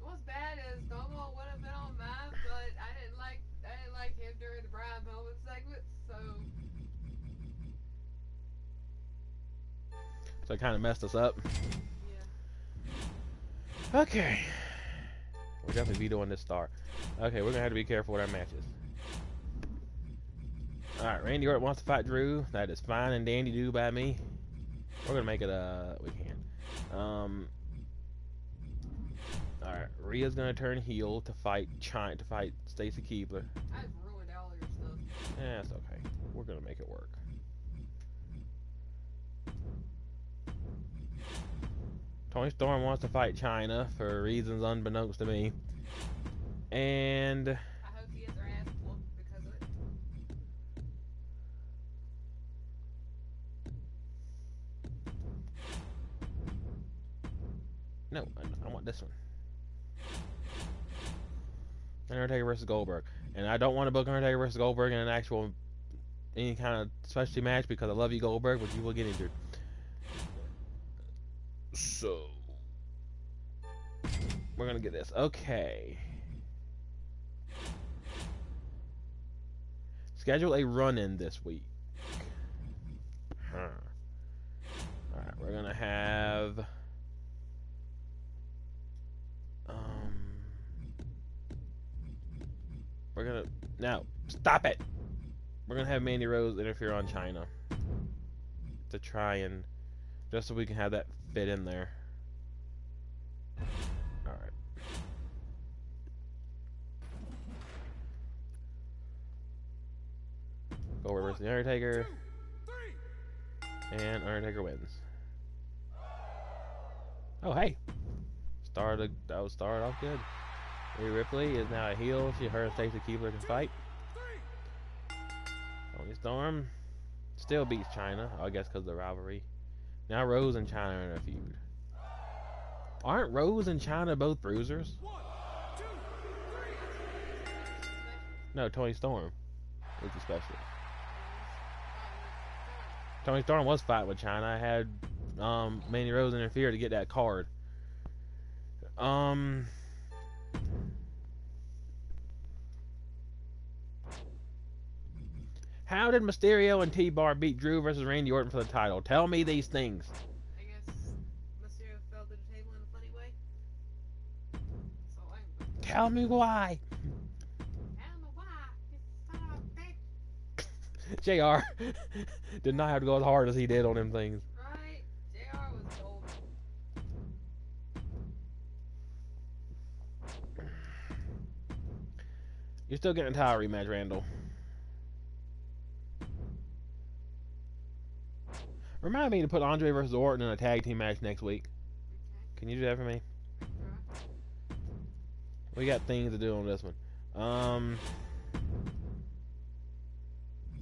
What's bad is Stone Cold would have been on mine, but I didn't like him during the Brian Pillman segment, so. So it kind of messed us up. Yeah. Okay. We're definitely vetoing this star. Okay, we're gonna have to be careful with our matches. Alright, Randy Orton wants to fight Drew. That is fine and dandy do by me. We're gonna make it we can. Alright, Rhea's gonna turn heel to fight Stacy Keibler. I've ruined all your stuff. Yeah, it's okay. We're gonna make it work. Tony Storm wants to fight Chyna for reasons unbeknownst to me. And I hope he gets her ass whooped because of it. no, I want this one. Undertaker versus Goldberg. And I don't want to book Undertaker versus Goldberg in any kind of specialty match because I love you, Goldberg, but you will get injured. So we're gonna get this. Okay. Schedule a run-in this week. Alright, we're gonna have now stop it. We're gonna have Mandy Rose interfere on Chyna to try and just so we can have that fit in there. Alright. Goldberg versus the Undertaker. And Undertaker wins. Oh hey. That was started off good. Rhea Ripley is now a heel. Her and Stacy Keibler can fight. Toni Storm still beats Chyna, I guess because of the rivalry. Now Rose and Chyna are in a feud. Aren't Rose and Chyna both bruisers? No, Toni Storm is the specialist. Toni Storm was fighting with Chyna. I had Mandy Rose interfere to get that card. How did Mysterio and T-Bar beat Drew versus Randy Orton for the title? Tell me these things. I guess Mysterio fell to the table in a funny way. So Tell me why. I don't know why. You son of a bitch. JR did not have to go as hard as he did on them things. Right? JR was gold. You're still getting a title rematch, Randall. Remind me to put Andre versus Orton in a tag team match next week. Okay. Can you do that for me? Right. We got things to do on this one.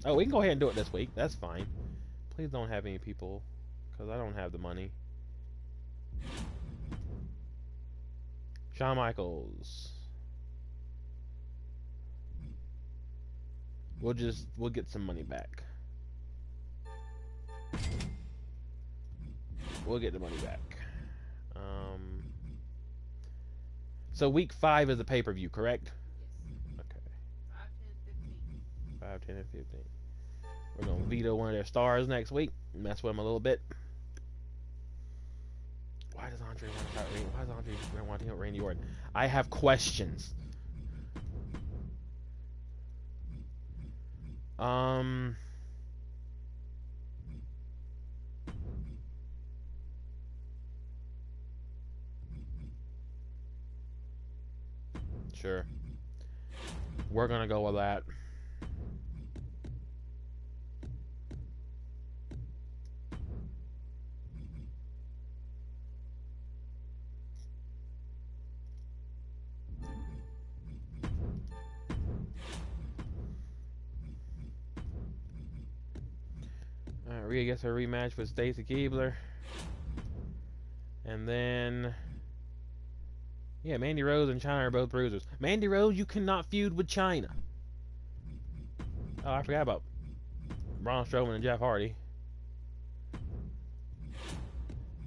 Oh, we can go ahead and do it this week. That's fine. Please don't have any people, because I don't have the money. Shawn Michaels. We'll get some money back. We'll get the money back. So week 5 is the pay-per-view, correct? Yes. Okay. 5, 10, 15. 5, 10, and 15. We're gonna veto one of their stars next week. Mess with them a little bit. Why does Andre want to fight Randy? Why does Andre want to hit Randy Orton? I have questions. Sure. We're gonna go with that. Rhea gets her rematch with Stacy Keibler. And then... yeah, Mandy Rose and Chyna are both bruisers. Mandy Rose, you cannot feud with Chyna. Oh, I forgot about Braun Strowman and Jeff Hardy.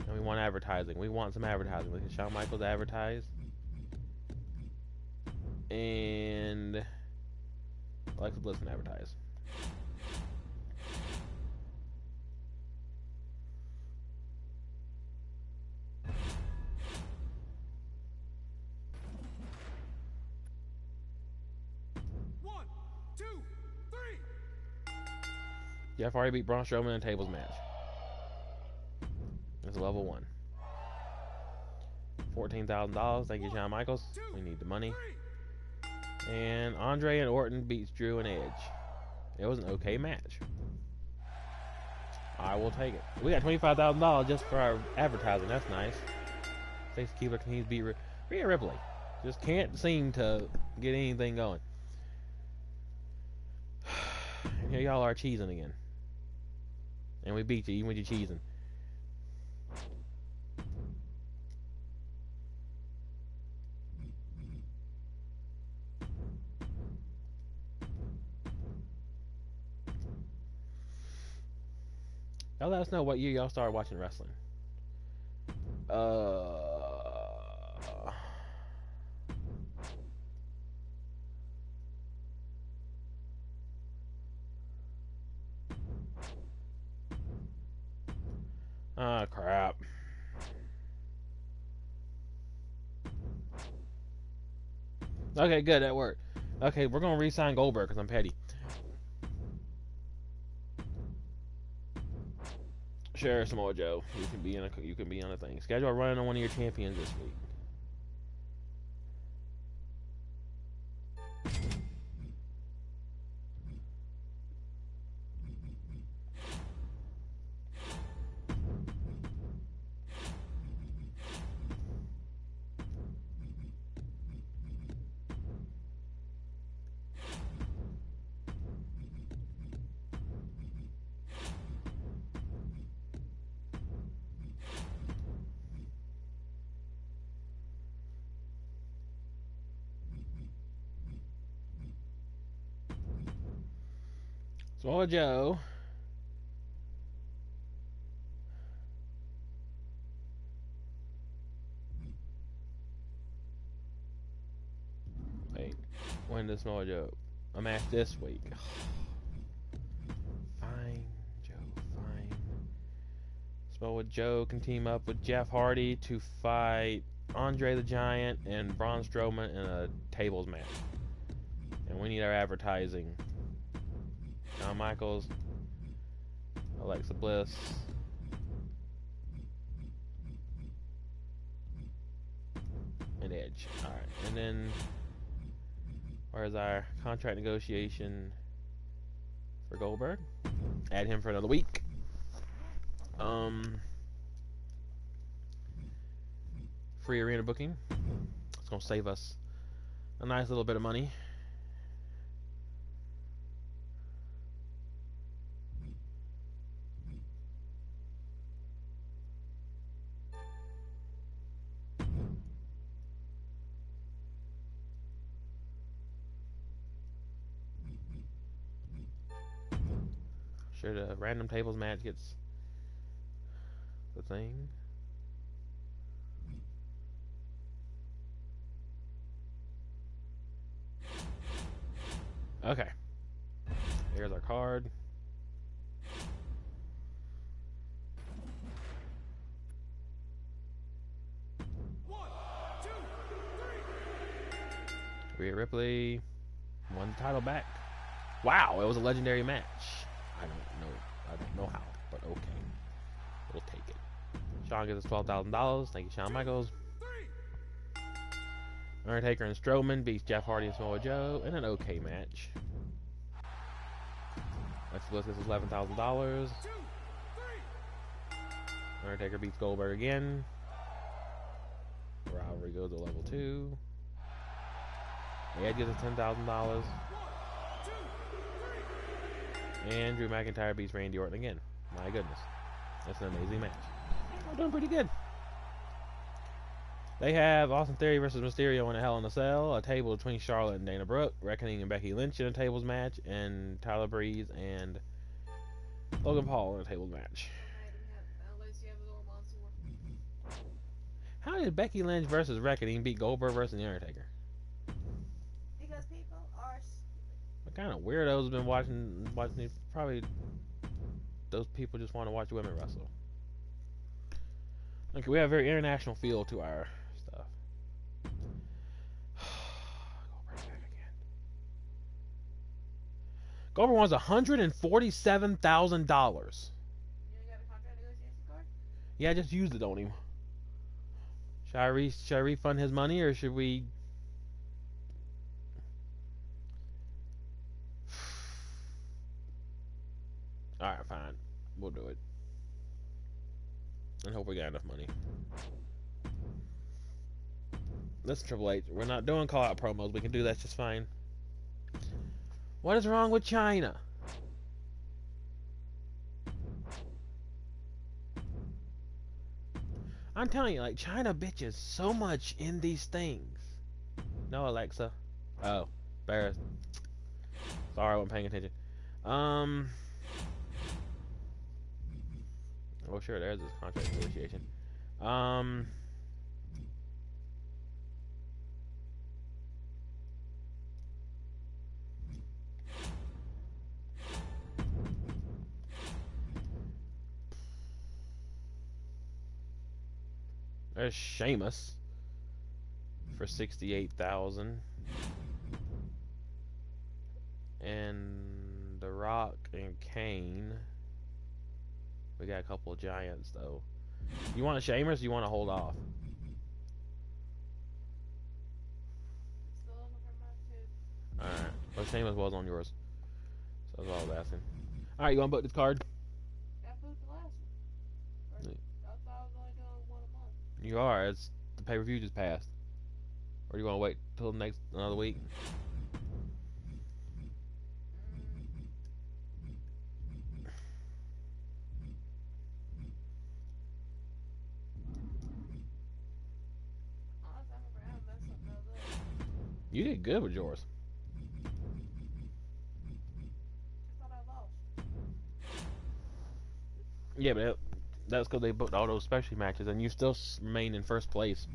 And we want advertising. We want some advertising. Look at Shawn Michaels advertise. And Alexa Bliss can advertise. Jeff Hardy beat Braun Strowman in a tables match. It's level 1. $14,000. Thank you, Shawn Michaels. We need the money. And Andre and Orton beats Drew and Edge. It was an okay match. I will take it. We got $25,000 just for our advertising. That's nice. Stacy Keibler continues to beat Rhea Ripley. Just can't seem to get anything going. Here y'all are cheesing again. And we beat you even with your cheesing. Y'all let us know what year y'all started watching wrestling. Ah, crap. Okay, good, that worked. Okay, we're gonna re-sign Goldberg because I'm petty. Sure, Samoa Joe. You can be on a thing. Schedule running on one of your champions this week. Samoa Joe. Wait, when does Samoa Joe a match this week? Fine, Joe, fine. Samoa Joe can team up with Jeff Hardy to fight Andre the Giant and Braun Strowman in a tables match. And we need our advertising. Shawn Michaels, Alexa Bliss, and Edge. Alright, and then where's our contract negotiation for Goldberg? Add him for another week. Free arena booking. It's gonna save us a nice little bit of money. Sure, the random tables match gets the thing. Okay. Here's our card. Rhea Ripley won the title back. Wow, it was a legendary match. I don't know how, but okay. We'll take it. Shawn gives us $12,000. Thank you, Shawn Michaels. Undertaker and Strowman beats Jeff Hardy and Samoa Joe in an okay match. Alexa Bliss gets us $11,000. Undertaker beats Goldberg again. Rivalry goes to level 2. Edge gets us $10,000. And Drew McIntyre beats Randy Orton again. My goodness. That's an amazing match. We're doing pretty good. They have Austin Theory versus Mysterio in a Hell in a Cell, a table between Charlotte and Dana Brooke, Reckoning and Becky Lynch in a tables match, and Tyler Breeze and Logan Paul in a tables match. How did Becky Lynch versus Reckoning beat Goldberg versus The Undertaker? Because people are stupid. What kind of weirdos have been watching these? Probably those people just want to watch women wrestle. Okay, we have a very international feel to our stuff. Goldberg back again. Goldberg wants $147,000. You got a contract negotiation card? Yeah, I just used it on him. Should I refund his money, or should we? All right, fine. We'll do it. And hope we got enough money. Listen, Triple H, we're not doing call-out promos. We can do that just fine. What is wrong with China? I'm telling you, like, China bitches so much in these things. No, Alexa. Oh, embarrassed. Sorry, I wasn't paying attention. Oh, sure, there's this contract negotiation. There's Sheamus for $68,000, and The Rock and Kane. We got a couple of giants though. You want Sheamus? Or you want to hold off? Still looking for my 2. All right. Well, Sheamus was on yours, so that's all I was asking. All right, you want to book this card? I booked the last one. I thought I was only doing one a month. You are. It's the pay-per-view just passed. Or do you want to wait till another week? Honestly, I remember I messed something else up. You did good with yours. I thought I lost. Yeah, but that's because they booked all those specialty matches, and you still remain in first place.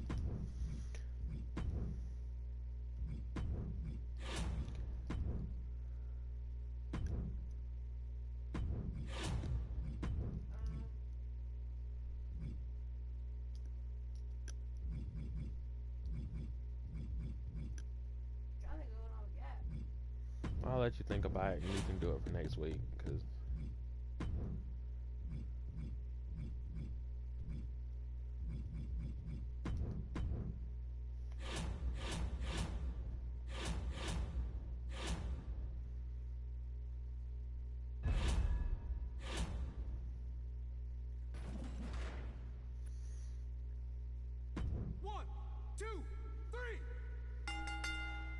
Gotta go on a gap. I'll let you think about it, and you can do it for next week, because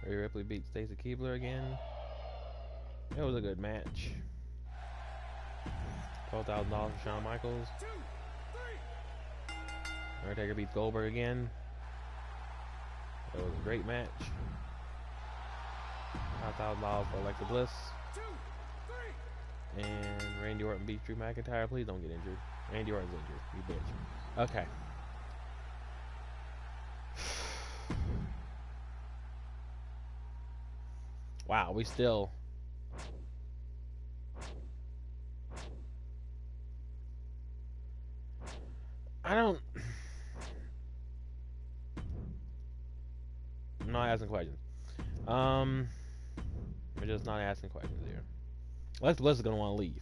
Rhea Ripley beat Stacy Keibler again. It was a good match. $12,000 for Shawn Michaels. Undertaker beats Goldberg again. It was a great match. $5,000 for Alexa Bliss. And Randy Orton beats Drew McIntyre. Please don't get injured. Randy Orton's injured. You bitch. Okay. Wow, we still. I don't. I'm not asking questions. We're just not asking questions here. Bliss is gonna want to leave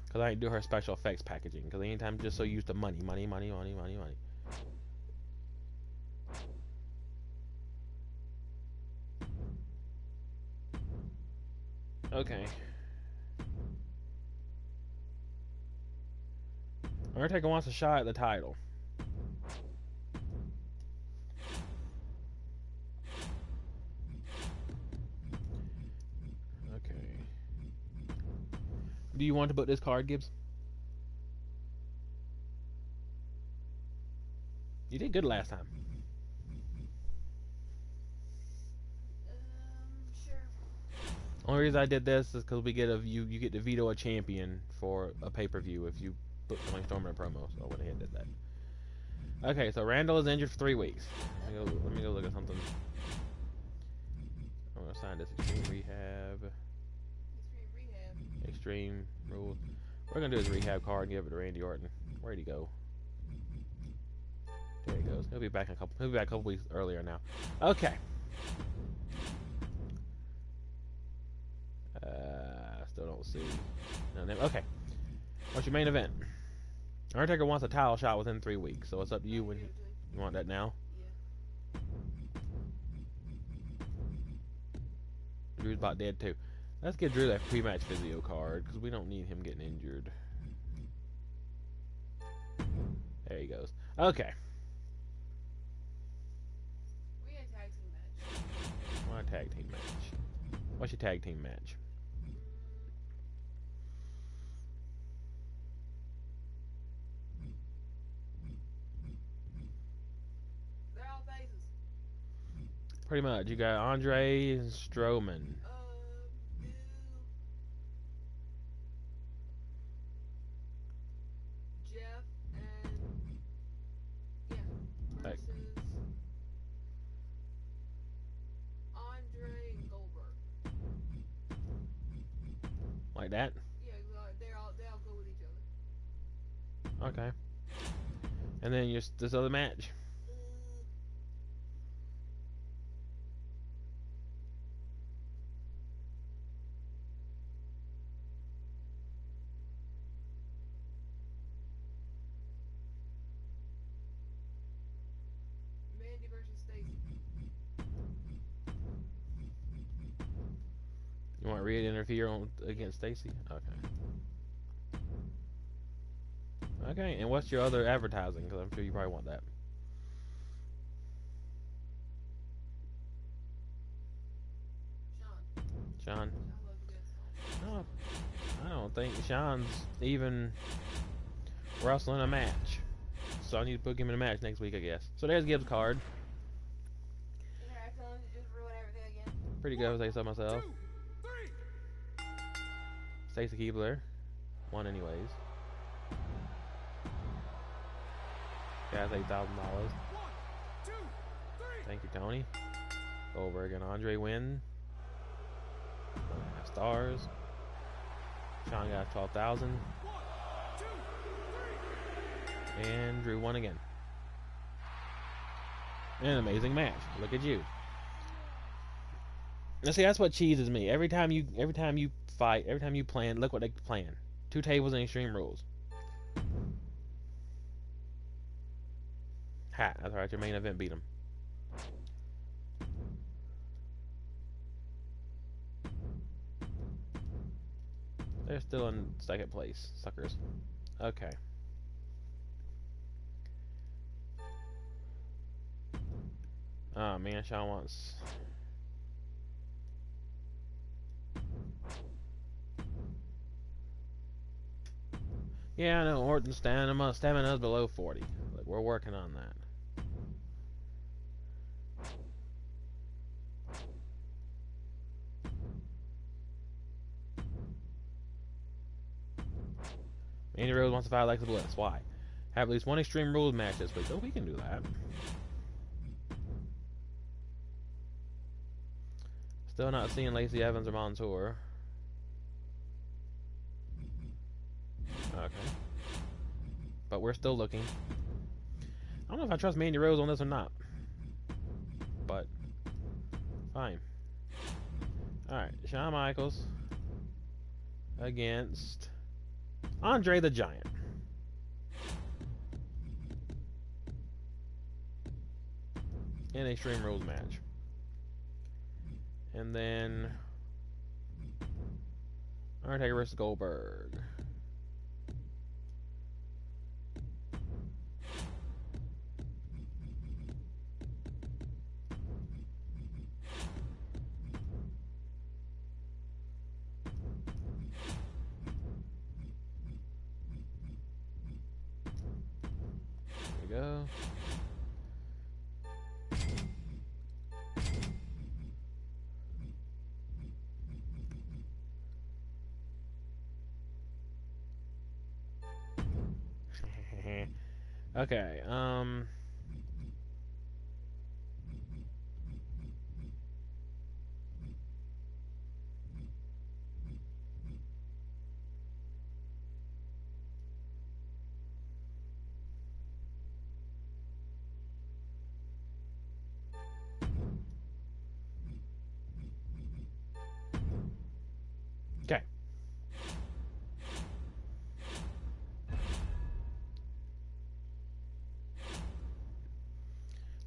because I ain't do her special effects packaging. Because anytime just so used to money. Okay. Undertaker wants a shot at the title. Okay. Do you want to book this card, Gibbs? You did good last time. Sure. Only reason I did this is because we get you get to veto a champion for a pay-per-view if you put something Storm in a promo. So I went ahead and did that. Okay, so Randall is injured for 3 weeks. Let me go look at something. I'm gonna sign this Extreme Rehab. Extreme Rules. We're gonna do his rehab card and give it to Randy Orton. Where'd he go? There he goes. He'll be back a couple weeks earlier now. Okay. Still don't see. No, okay. What's your main event? Undertaker wants a title shot within 3 weeks, so it's up to you when you want that now. Yeah. Drew's about dead too. Let's get Drew that pre-match physio card because we don't need him getting injured. There he goes. Okay. We had a tag team match. Want a tag team match? What's your tag team match? They're all faces. Pretty much. You got Andre and Strowman. Jeff and Like- versus Andre and Goldberg. Like that? Yeah, they all go with each other. Okay. And then this other match. Mandy versus Stacy. You want Rhea to interfere against Stacy? Okay. Okay, and what's your other advertising? Because I'm sure you probably want that. Sean? No, I don't think Sean's even wrestling a match. So I need to put him in a match next week, I guess. So there's Gibbs' card. Just ruin everything again. Pretty good, if I say so myself. Stacy Keibler. Won anyways. Guys, $8,000. Thank you, Tony. Goldberg and Andre win. 1.5 stars. Sean got 12,000. And Drew won again. An amazing match. Look at you. Now see, that's what cheeses me. Every time you fight, every time you plan, look what they plan. 2 tables and Extreme Rules. Ha, that's right, your main event beat them. They're still in second place, suckers. Okay. Oh man, Sean wants. Yeah, I know Orton's stamina's below 40. Like, we're working on that. Andy Rose wants to fight Alexa Bliss. Why? Have at least one Extreme Rules match this week. Oh, we can do that. Still not seeing Lacey Evans or Montour. Okay. But we're still looking. I don't know if I trust Mandy Rose on this or not. But, fine. Alright, Shawn Michaels against Andre the Giant. In a Extreme Rules match. And then Undertaker versus Goldberg. There we go. Okay, okay.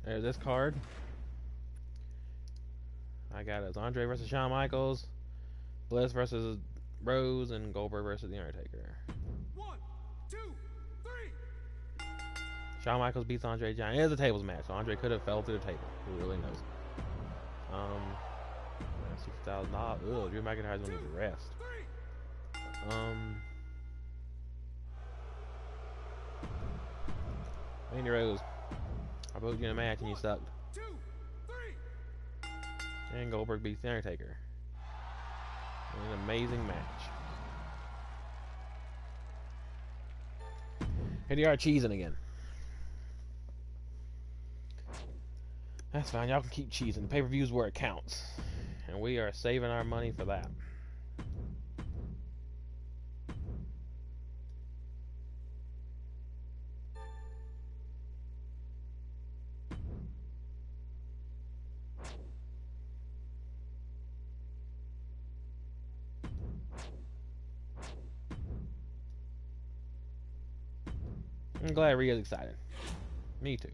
There's this card. I got it as Andre versus Shawn Michaels, Bliss versus Rose, and Goldberg versus The Undertaker. 1, 2, 3. Shawn Michaels beats Andre the Giant. It is a tables match, so Andre could have fell through the table. Who really knows? $60,000. Ugh, Drew McIntyre's gonna need to rest. Mandy Rose, I put you in a match and you sucked. 2, 3. And Goldberg beats The Undertaker. An amazing match. Here they are cheesing again. That's fine, y'all can keep cheesing. The pay-per-view's where it counts. And we are saving our money for that. I'm glad Rhea's excited. Me too.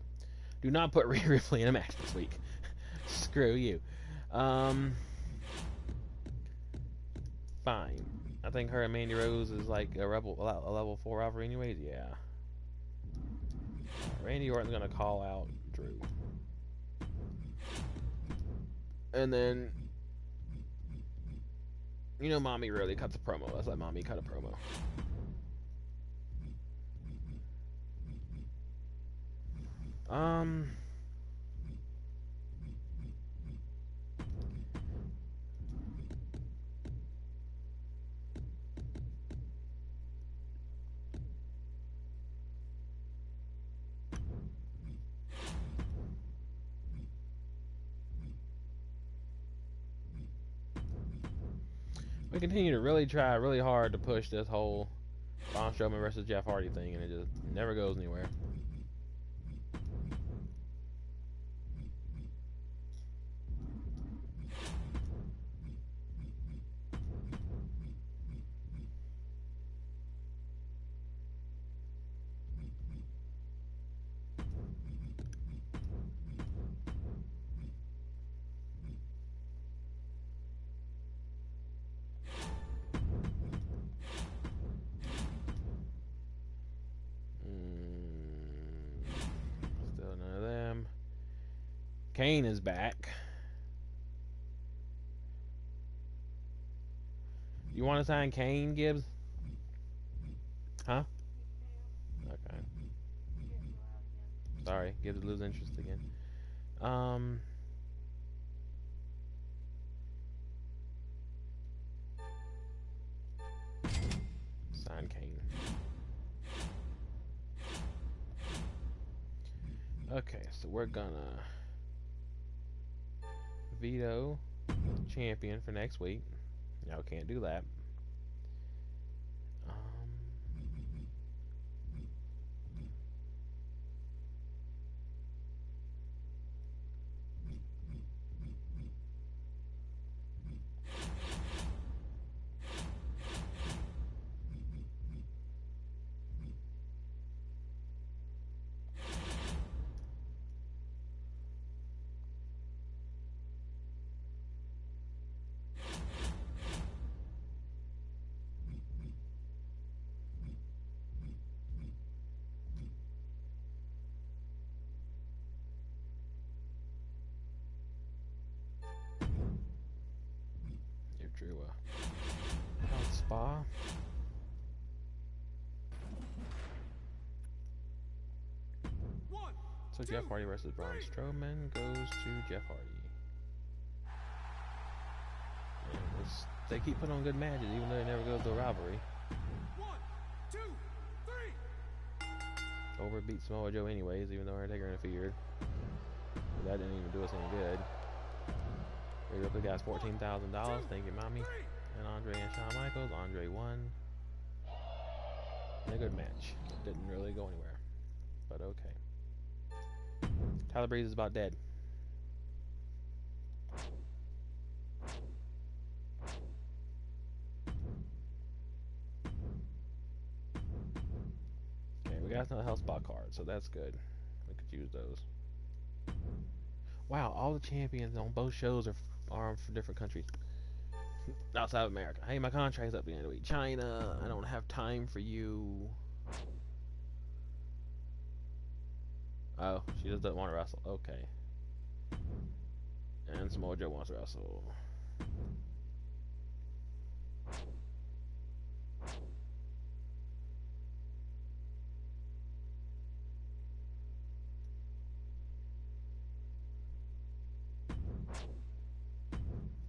Do not put Rhea Ripley in a match this week. Screw you. Fine. I think her and Mandy Rose is like a level 4 rivalry anyways. Yeah. Randy Orton's gonna call out Drew. And then, you know, Mommy really cuts a promo. Let's let Mommy cut a promo. We continue to really try really hard to push this whole Braun Strowman versus Jeff Hardy thing, and it just never goes anywhere. Still none of them. Kane is back. You want to sign Kane, Gibbs? Huh? Okay. Sorry, Gibbs lose interest again. Sign Kane. Okay, so we're gonna veto champion for next week. No, can't do that. You drew a health spa. So Jeff Hardy versus Braun Strowman goes to Jeff Hardy. They keep putting on good matches, even though they never go to a rivalry. 1, 2, 3. Over beat Samoa Joe anyways, even though Undertaker interfered. But that didn't even do us any good. Rhea Ripley got $14,000. Thank you, mommy. And Andre and Shawn Michaels. Andre won. In a good match. Didn't really go anywhere, but okay. Tyler Breeze is about dead. Okay, we got another health spot card, so that's good. We could use those. Wow, all the champions on both shows are from different countries outside of America. Hey, my contract's up the end of the week. China, I don't have time for you. Oh, she just doesn't want to wrestle. Okay. And Samoa Joe wants to wrestle.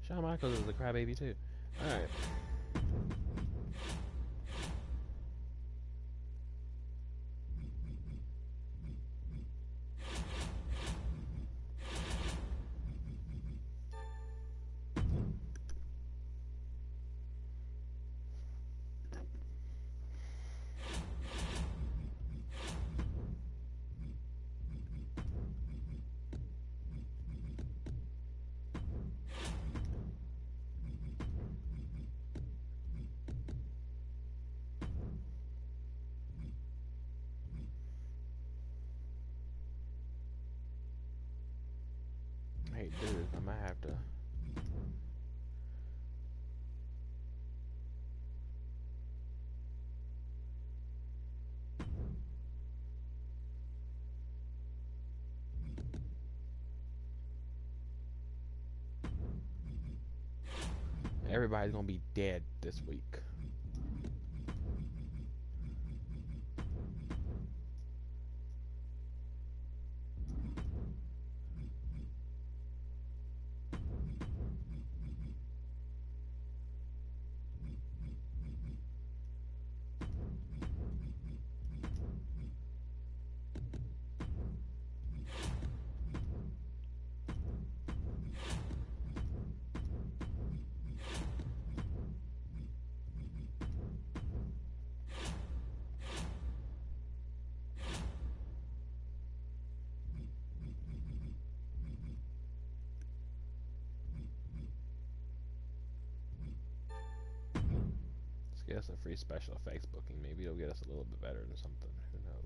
Shawn Michaels is a crybaby too. Alright. I hate to do this, I might have to. Everybody's gonna be dead this week. Let's get us a free special effects booking. Maybe it'll get us a little bit better than something. Who knows?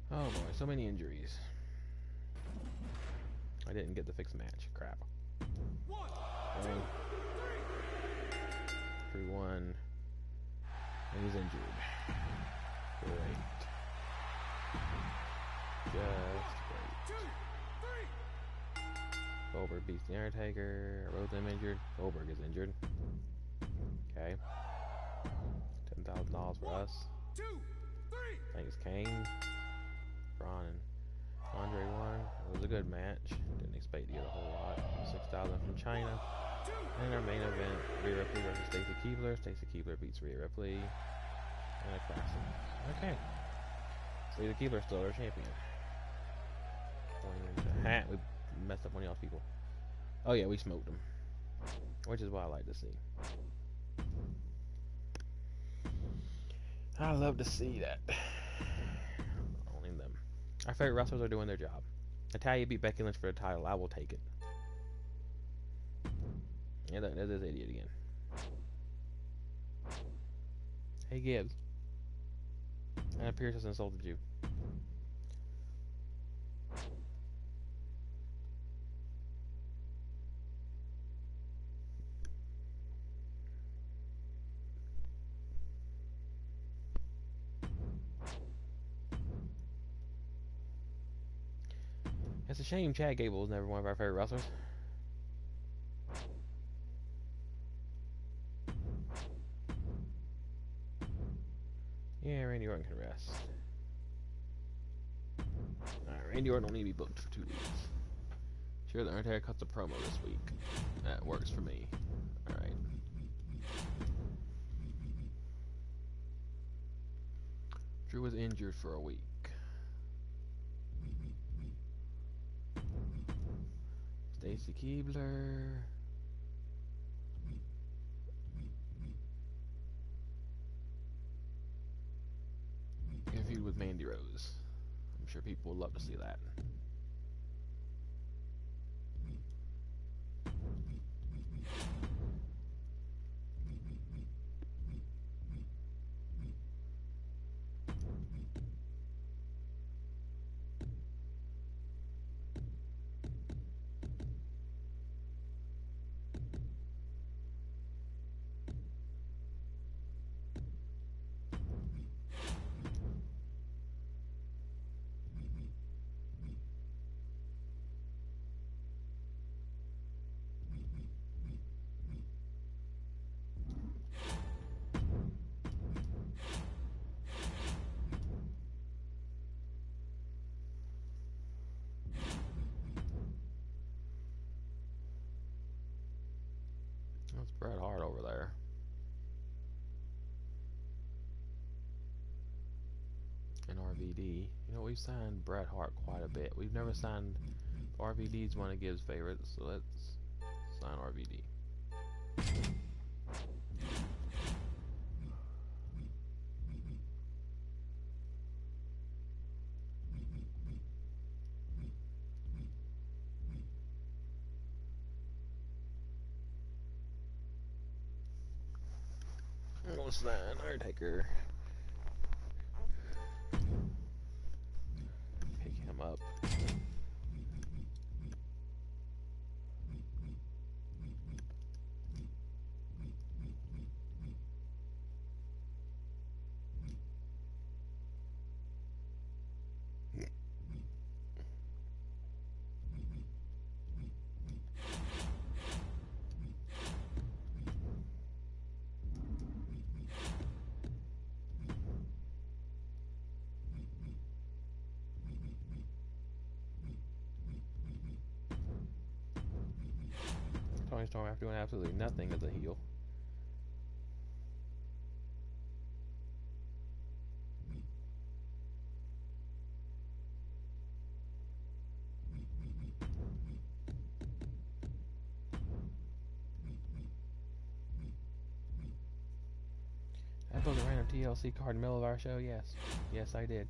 Oh boy, so many injuries. I didn't get the fixed match. Crap. 1, 2, 3. 3-1. And he's injured. Great. Just great. 2, 3. Goldberg beats the Undertaker. Rhodes injured. Goldberg is injured. Okay. $10,000 for us. Thanks, Kane. Braun and Andre won. It was a good match. Didn't expect to get a whole lot. 6,000 from China. And our main event, Rhea Ripley versus Stacy Keibler. Stacy Keibler beats Rhea Ripley. And a classic. Okay. Stacy Keibler still our champion. We messed up one of y'all people. Oh yeah, we smoked them. Which is what I like to see. I love to see that. Only them. Our favorite wrestlers are doing their job. Natalya beat Becky Lynch for the title. I will take it. Yeah, that is idiot again. Hey Gibbs. Anna Pierce has insulted you. It's a shame Chad Gable was never one of our favorite wrestlers. Yeah, Randy Orton can rest. Alright, Randy Orton don't need to be booked for 2 weeks. Sure, the Undertaker cuts a promo this week. That works for me. Alright. Drew was injured for a week. Stacy Keibler. Interviewed with Mandy Rose. I'm sure people would love to see that. That's Bret Hart over there. And RVD. You know, we've signed Bret Hart quite a bit. We've never signed RVD's one of Gibbs' favorites, so let's sign RVD. We'll sign Undertaker. Pick him up. Tony Storm after doing absolutely nothing as a heel. I built a random TLC card in the middle of our show, yes. Yes, I did.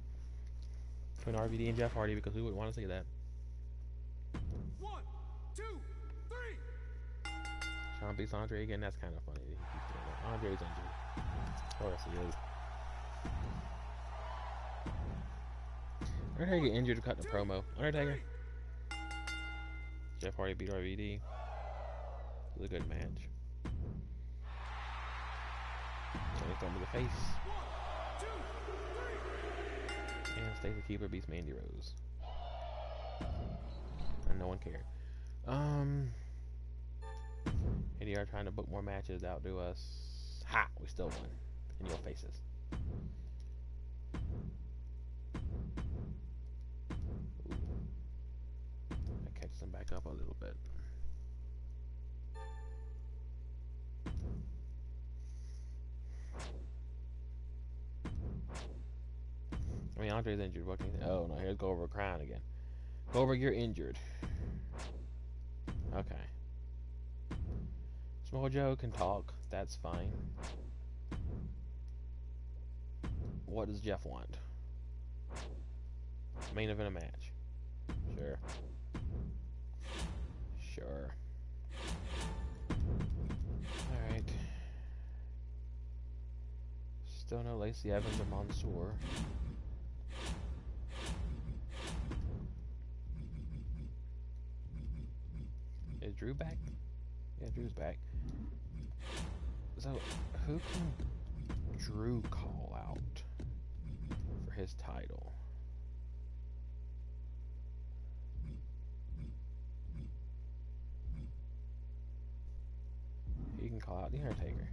Between RVD and Jeff Hardy, because who would want to see that? 1, 2, 3. Sean beats Andre again, that's kind of funny. He keeps doing that. Andre's injured. Of course he is. Undertaker get injured to cut the promo. Undertaker. Jeff Hardy beat RVD. It was a good match. Tony Storm to the face. 1, 2, 3. And Stacy Keibler beats Mandy Rose. And no one cared. ADR trying to book more matches to outdo us. Ha! We still won. In your faces. Ooh. That catches them back up a little bit. I mean, Andre's injured. What can you say? Oh, no, here's Goldberg crying again. Goldberg, you're injured. Okay. Small Joe can talk. That's fine. What does Jeff want? Main event a match. Sure. Sure. Alright. Still no Lacey Evans or Mansoor. Is Drew back? Yeah, Drew's back. So, who can Drew call out for his title? He can call out The Undertaker.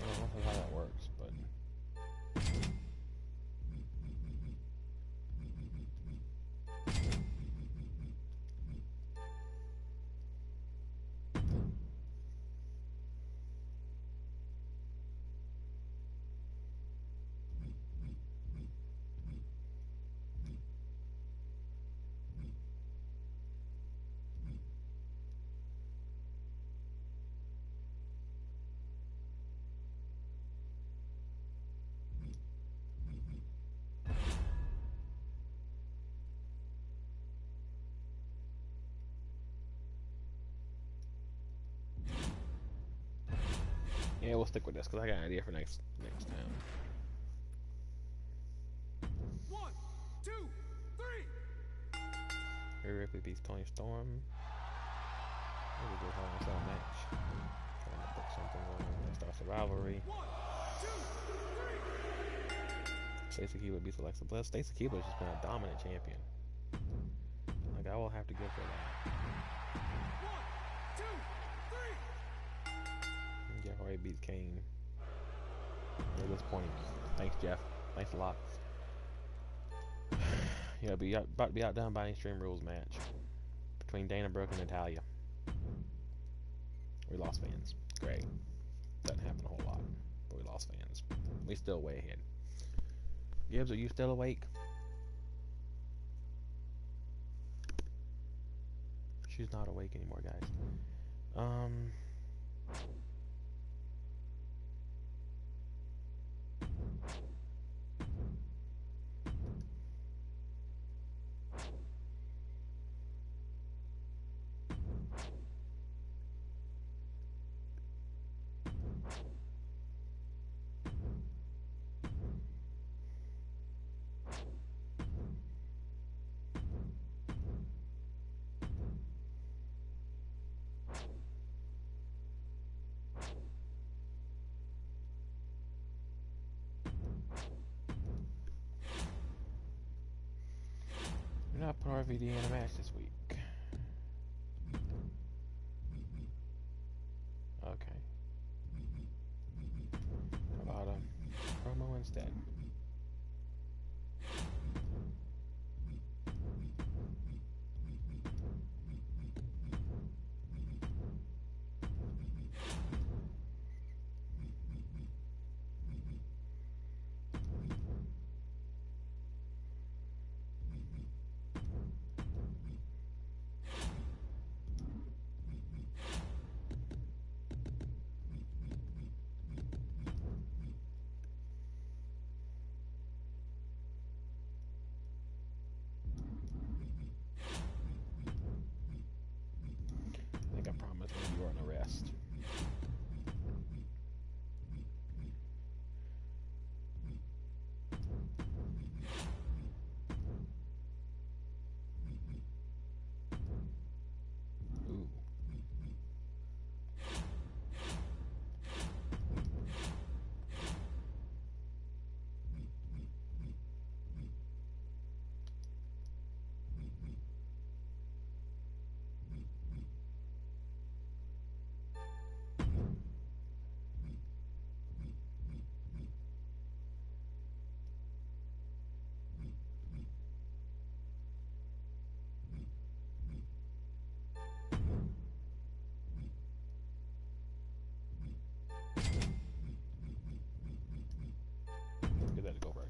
I don't know how that works, but... Yeah, we'll stick with this because I got an idea for next time. 1, 2, 3. Rhea Ripley beats Tony Storm. Maybe do a Hell in a Cell match. Trying to book something going on. That starts the rivalry. 1, 2, 3. Stacy Keibler beats Alexa Bliss. Stacy Keibler's just been a dominant champion. Like, I will have to give her that. 1, 2, 3. Jeff Hardy beats Kane. At this point, thanks Jeff. Thanks a lot. Yeah, about to be outdone by an Extreme Rules match between Dana Brooke and Natalya. We lost fans. Great. Doesn't happen a whole lot, but we lost fans. We still way ahead. Gibbs, are you still awake? She's not awake anymore, guys. We're not putting RVD in a match this week. Okay. How about a promo on the rest. Ooh. Get that to go right.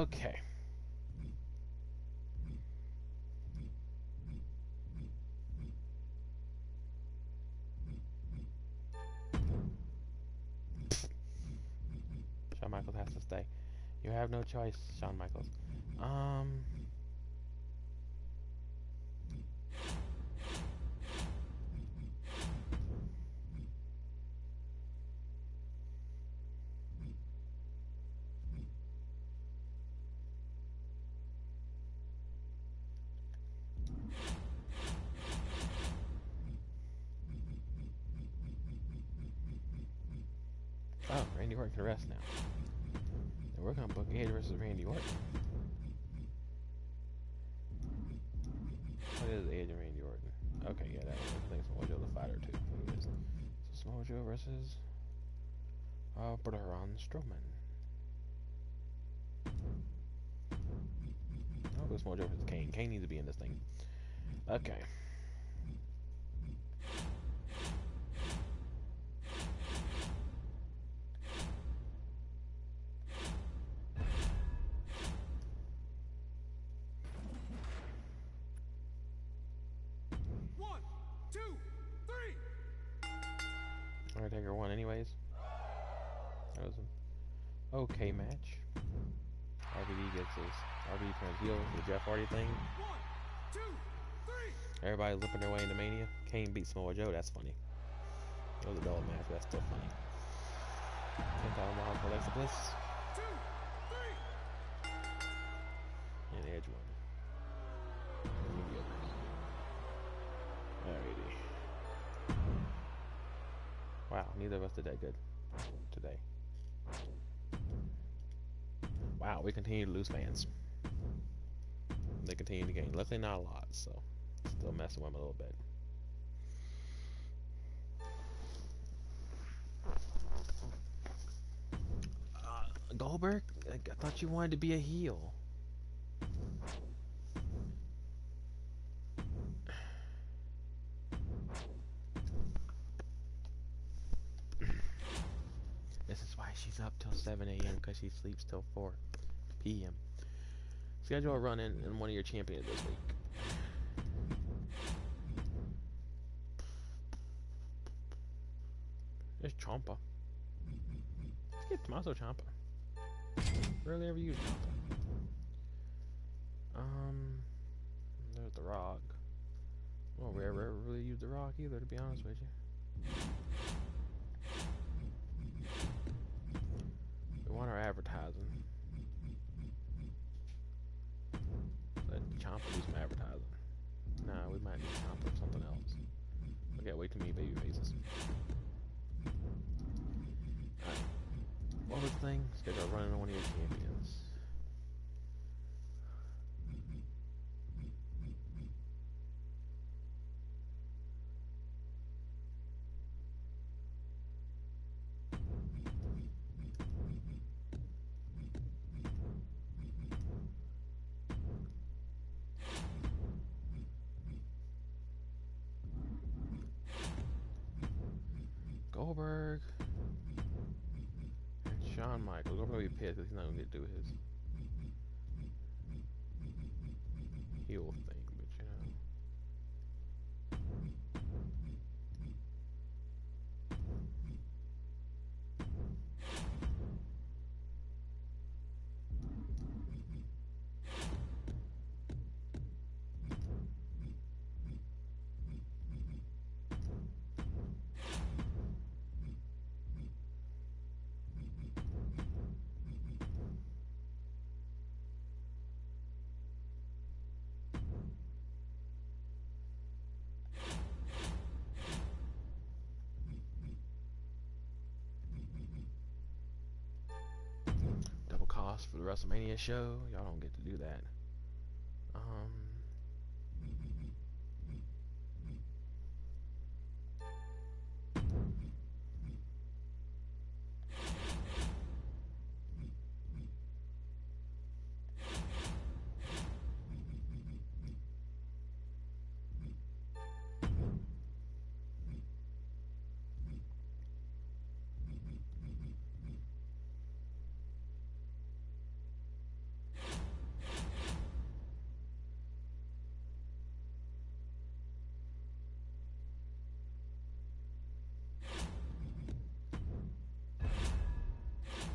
Okay. Shawn Michaels has to stay. You have no choice, Shawn Michaels. Oh, Randy Orton can rest now. And we're gonna book Edge versus Randy Orton. What is Edge and Randy Orton? Okay, yeah, that one. I think Samoa Joe's a fighter too. He is. So Samoa Joe versus Braun Strowman. I'll go Samoa Joe versus Kane. Kane needs to be in this thing. Okay. Undertaker won anyways. That was an okay match. RVD gets his RVD turns heel for the Jeff Hardy thing. Everybody limping their way into Mania. Kane beats Samoa Joe. That's funny. It was a double match, but that's still funny. 10,000 miles for Alexa Bliss. And Edge won. Alrighty. Wow, neither of us did that good today. Wow, we continue to lose fans. They continue to gain. Luckily not a lot, so still messing with them a little bit. Goldberg, I thought you wanted to be a heel. This is why she's up till 7 a.m. because she sleeps till 4 p.m. Schedule a run in one of your champions this week. There's Ciampa. Let's get Tommaso Ciampa. Rarely ever use Ciampa. There's The Rock. Well, we ever really use The Rock either, to be honest with you. We want our advertising. Let Ciampa do some advertising. Nah, we might need Ciampa for something else. We got way too many baby faces. Alright. What was the thing? Schedule running on one of your champions. Goldberg and Shawn Michaels. Goldberg will be pissed because he's not going to get to do his heel thing, but you know. a WrestleMania show. Y'all don't get to do that.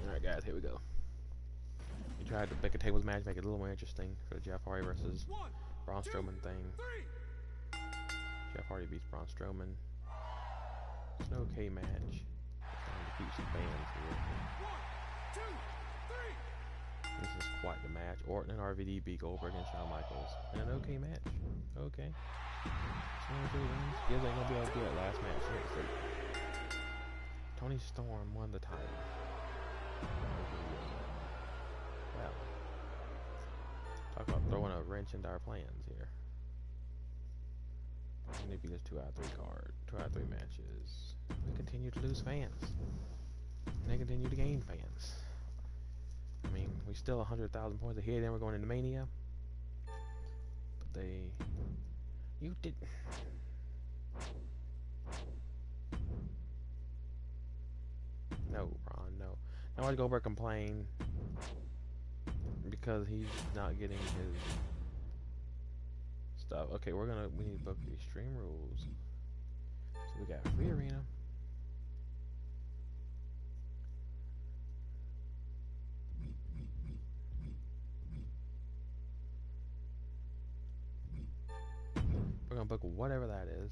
Alright guys, here we go. We tried to make a tables match, make it a little more interesting for the Jeff Hardy versus Braun Strowman thing. Jeff Hardy beats Braun Strowman. It's an okay match. Trying to keep some fans here. This is quite the match. Orton and RVD beat Goldberg and Shawn Michaels. And an okay match. Okay. Gibbs ain't gonna be able to do that last match. He had to sleep. Tony Storm won the title. Well, talk about throwing a wrench into our plans here. And they beat us 2 out of 3 card, 2 out of 3 matches. We continue to lose fans. And they continue to gain fans. I mean, we still 100,000 points ahead, then we're going into Mania. But they... You did... No, Ron, no. Now why did Goldberg complain? Because he's not getting his stuff. Okay, we need to book Extreme Rules. So we got Free Arena. We're gonna book whatever that is.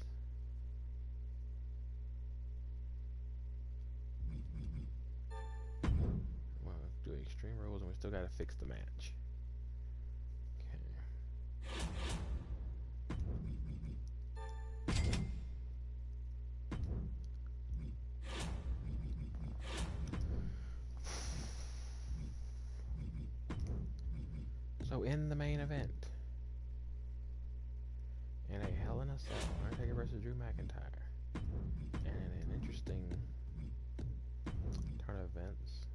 We're gonna do Extreme Rules, and we still gotta fix the match. So in the main event, in a Hell in a Cell, Undertaker versus Drew McIntyre, and in an interesting turn of events.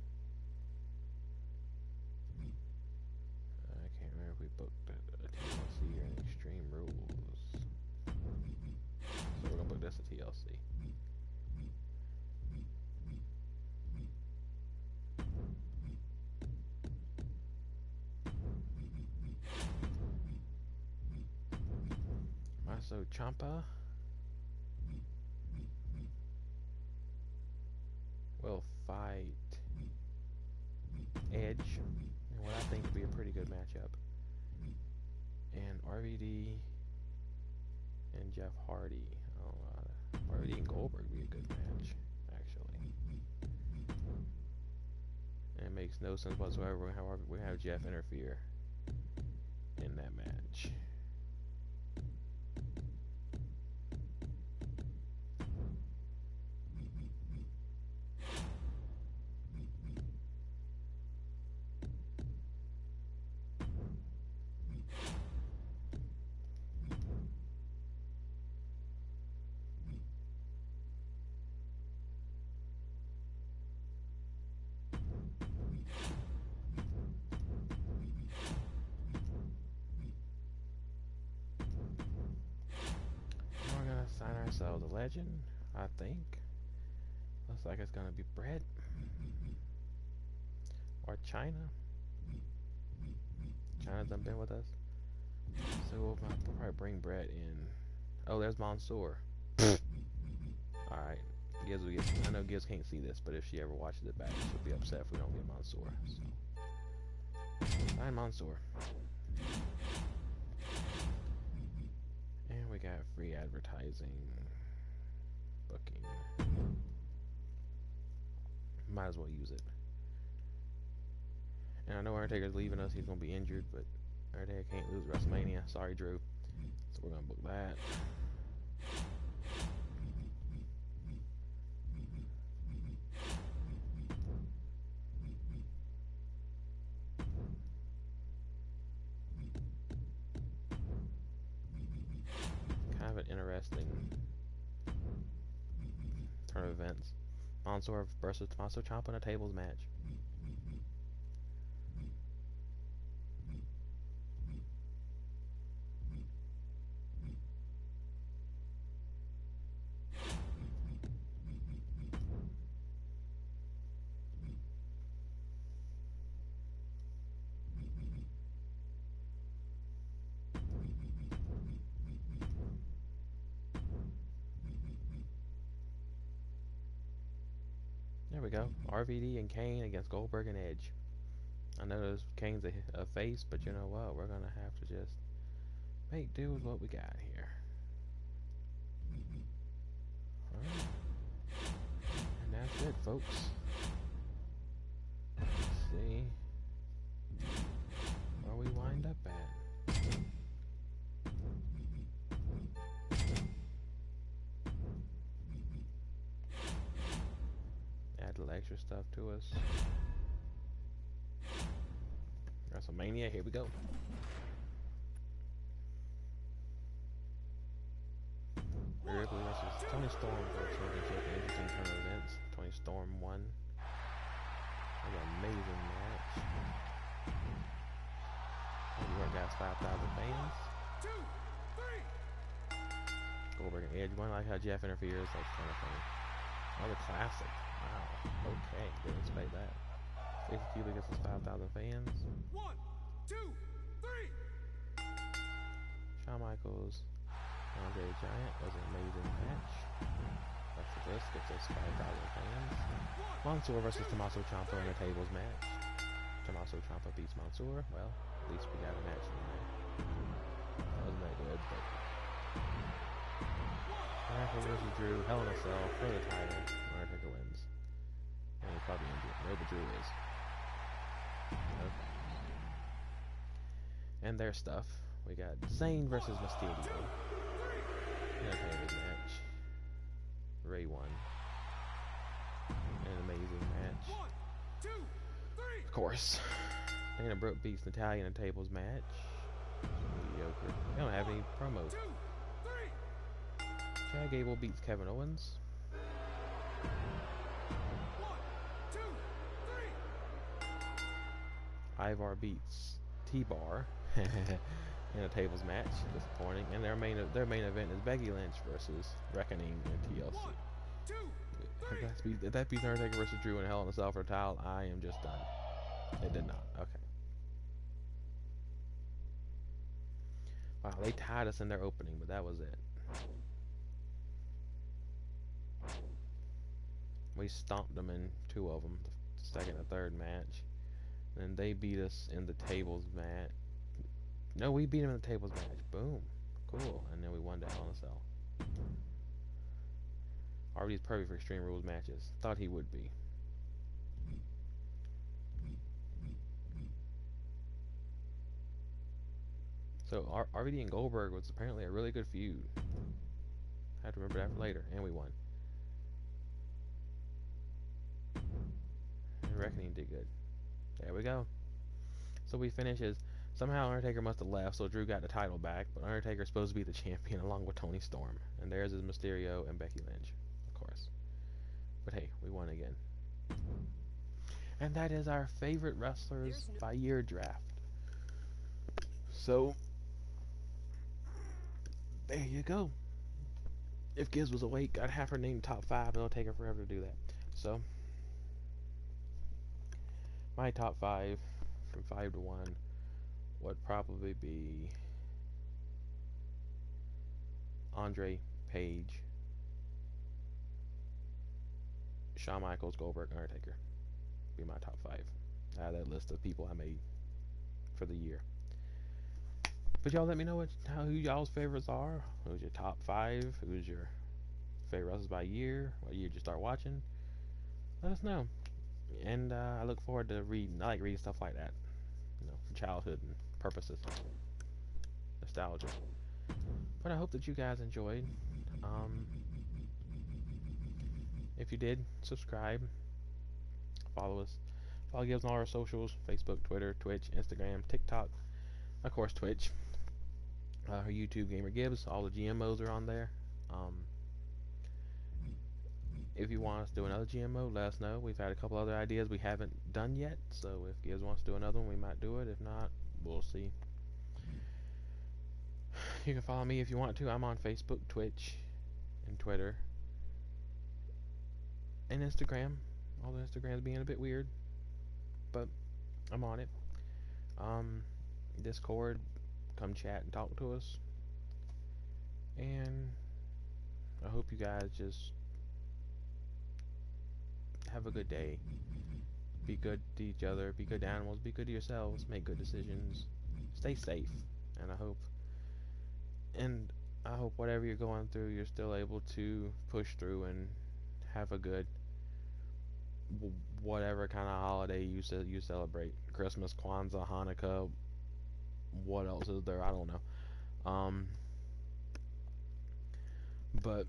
I can't remember if we booked a TLC or an Extreme Rules. So we're gonna book this a TLC. So Ciampa will fight Edge in what I think would be a pretty good matchup, and RVD and Jeff Hardy. RVD and Goldberg would be a good match, actually. And it makes no sense whatsoever. We have Jeff interfere in that match. ourselves a legend, I think. Looks like it's gonna be Brett or China. China's done been with us, so we'll probably bring Brett in. Oh, there's Mansoor. Alright, Gibbs will get, I know Gibbs can't see this, but if she ever watches it back, she'll be upset if we don't get Mansoor. So, sign Mansoor. And we got free advertising booking. Might as well use it. And I know Undertaker's leaving us, he's gonna be injured, but Undertaker can't lose WrestleMania. Sorry, Drew. So we're gonna book that. interesting turn of events. Mansoor versus Tommaso Ciampa in a tables match. There we go. RVD and Kane against Goldberg and Edge. I know Kane's a face, but you know what? We're gonna have to just make do with what we got here. Alright. And that's it, folks. Let's see where we wind up at. Add a little extra stuff to us. WrestleMania, here we go. Ripley versus Tony Storm for the championship. Interesting turn of events. Tony Storm won. That was an amazing match. New York got 5,000 fans. Goldberg and Edge won. I like how Jeff interferes. That's kind of funny. Another classic. Wow. Okay. Didn't expect that. Stacey Keibler gets his 5,000 fans. 1, 2, 3. Shawn Michaels, Andre the Giant was an amazing match. That's this gets us 5,000 fans. Mansoor versus Tommaso Ciampa in a tables match. Tommaso Ciampa beats Mansoor. Well, at least we got a match in there. That wasn't that good, but Undertaker versus Drew, Hell in a Cell for the title. Undertaker wins. And he's probably injured. No, but Drew is. Okay. And their stuff. We got Zayn versus Mysterio in a tables match. Ray won. An amazing match. Of course. Dana Brooke beats Natalya in a tables match. Mediocre. They don't have any promos. Chad Gable beats Kevin Owens. Ivar beats T-Bar in a tables match. Disappointing. And their main event is Becky Lynch versus Reckoning in TLC. If that beats Undertaker versus Drew in Hell in a Cell for a title, I am just done. It did not. Okay. Wow, they tied us in their opening, but that was it. We stomped them in 2 of them, the second and third match. And they beat us in the tables match. No, we beat them in the tables match. Boom. Cool. And then we won the Hell in a Cell. RVD's perfect for Extreme Rules matches. Thought he would be. So RVD and Goldberg was apparently a really good feud. I have to remember that for later. And we won. And Reckoning did good. There we go. So we finish as somehow Undertaker must have left, so Drew got the title back, but Undertaker's supposed to be the champion along with Tony Storm. And theirs is Mysterio and Becky Lynch, of course. But hey, we won again. And that is our favorite wrestlers by year draft. So there you go. If Giz was awake, I'd have her name top 5, and it'll take her forever to do that. So my top 5 from 5 to 1 would probably be Andre, Page, Shawn Michaels, Goldberg, Undertaker. Be my top 5 out of that list of people I made for the year. But y'all let me know who y'all's favorites are. Who's your top 5? Who's your favorite wrestlers by year? What year did you start watching? Let us know. And I look forward to reading. I like reading stuff like that. You know, for childhood and purposes. Nostalgia. But I hope that you guys enjoyed. If you did, subscribe. Follow us. Follow Gibbs on all our socials. Facebook, Twitter, Twitch, Instagram, TikTok. Of course, Twitch. Her YouTube Gamer Gibbs. All the GMOs are on there. If you want us to do another GMO, let us know. We've had a couple other ideas we haven't done yet, so if Gibbs wants to do another one, we might do it. If not, we'll see. You can follow me if you want to. I'm on Facebook, Twitch, and Twitter, and Instagram. All the Instagrams being a bit weird, but I'm on it. Discord, come chat and talk to us. And I hope you guys just have a good day. Be good to each other, be good to animals, be good to yourselves, make good decisions, stay safe, and I hope whatever you're going through, you're still able to push through and have a good whatever kind of holiday you celebrate. Christmas, Kwanzaa, Hanukkah, what else is there? I don't know. But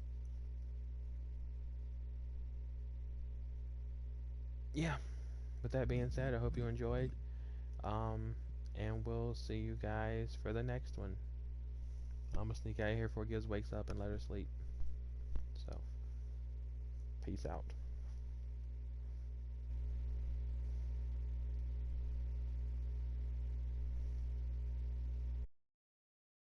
yeah, with that being said, I hope you enjoyed. And we'll see you guys for the next one. I'm gonna sneak out of here before Gibbs wakes up and let her sleep. So, peace out.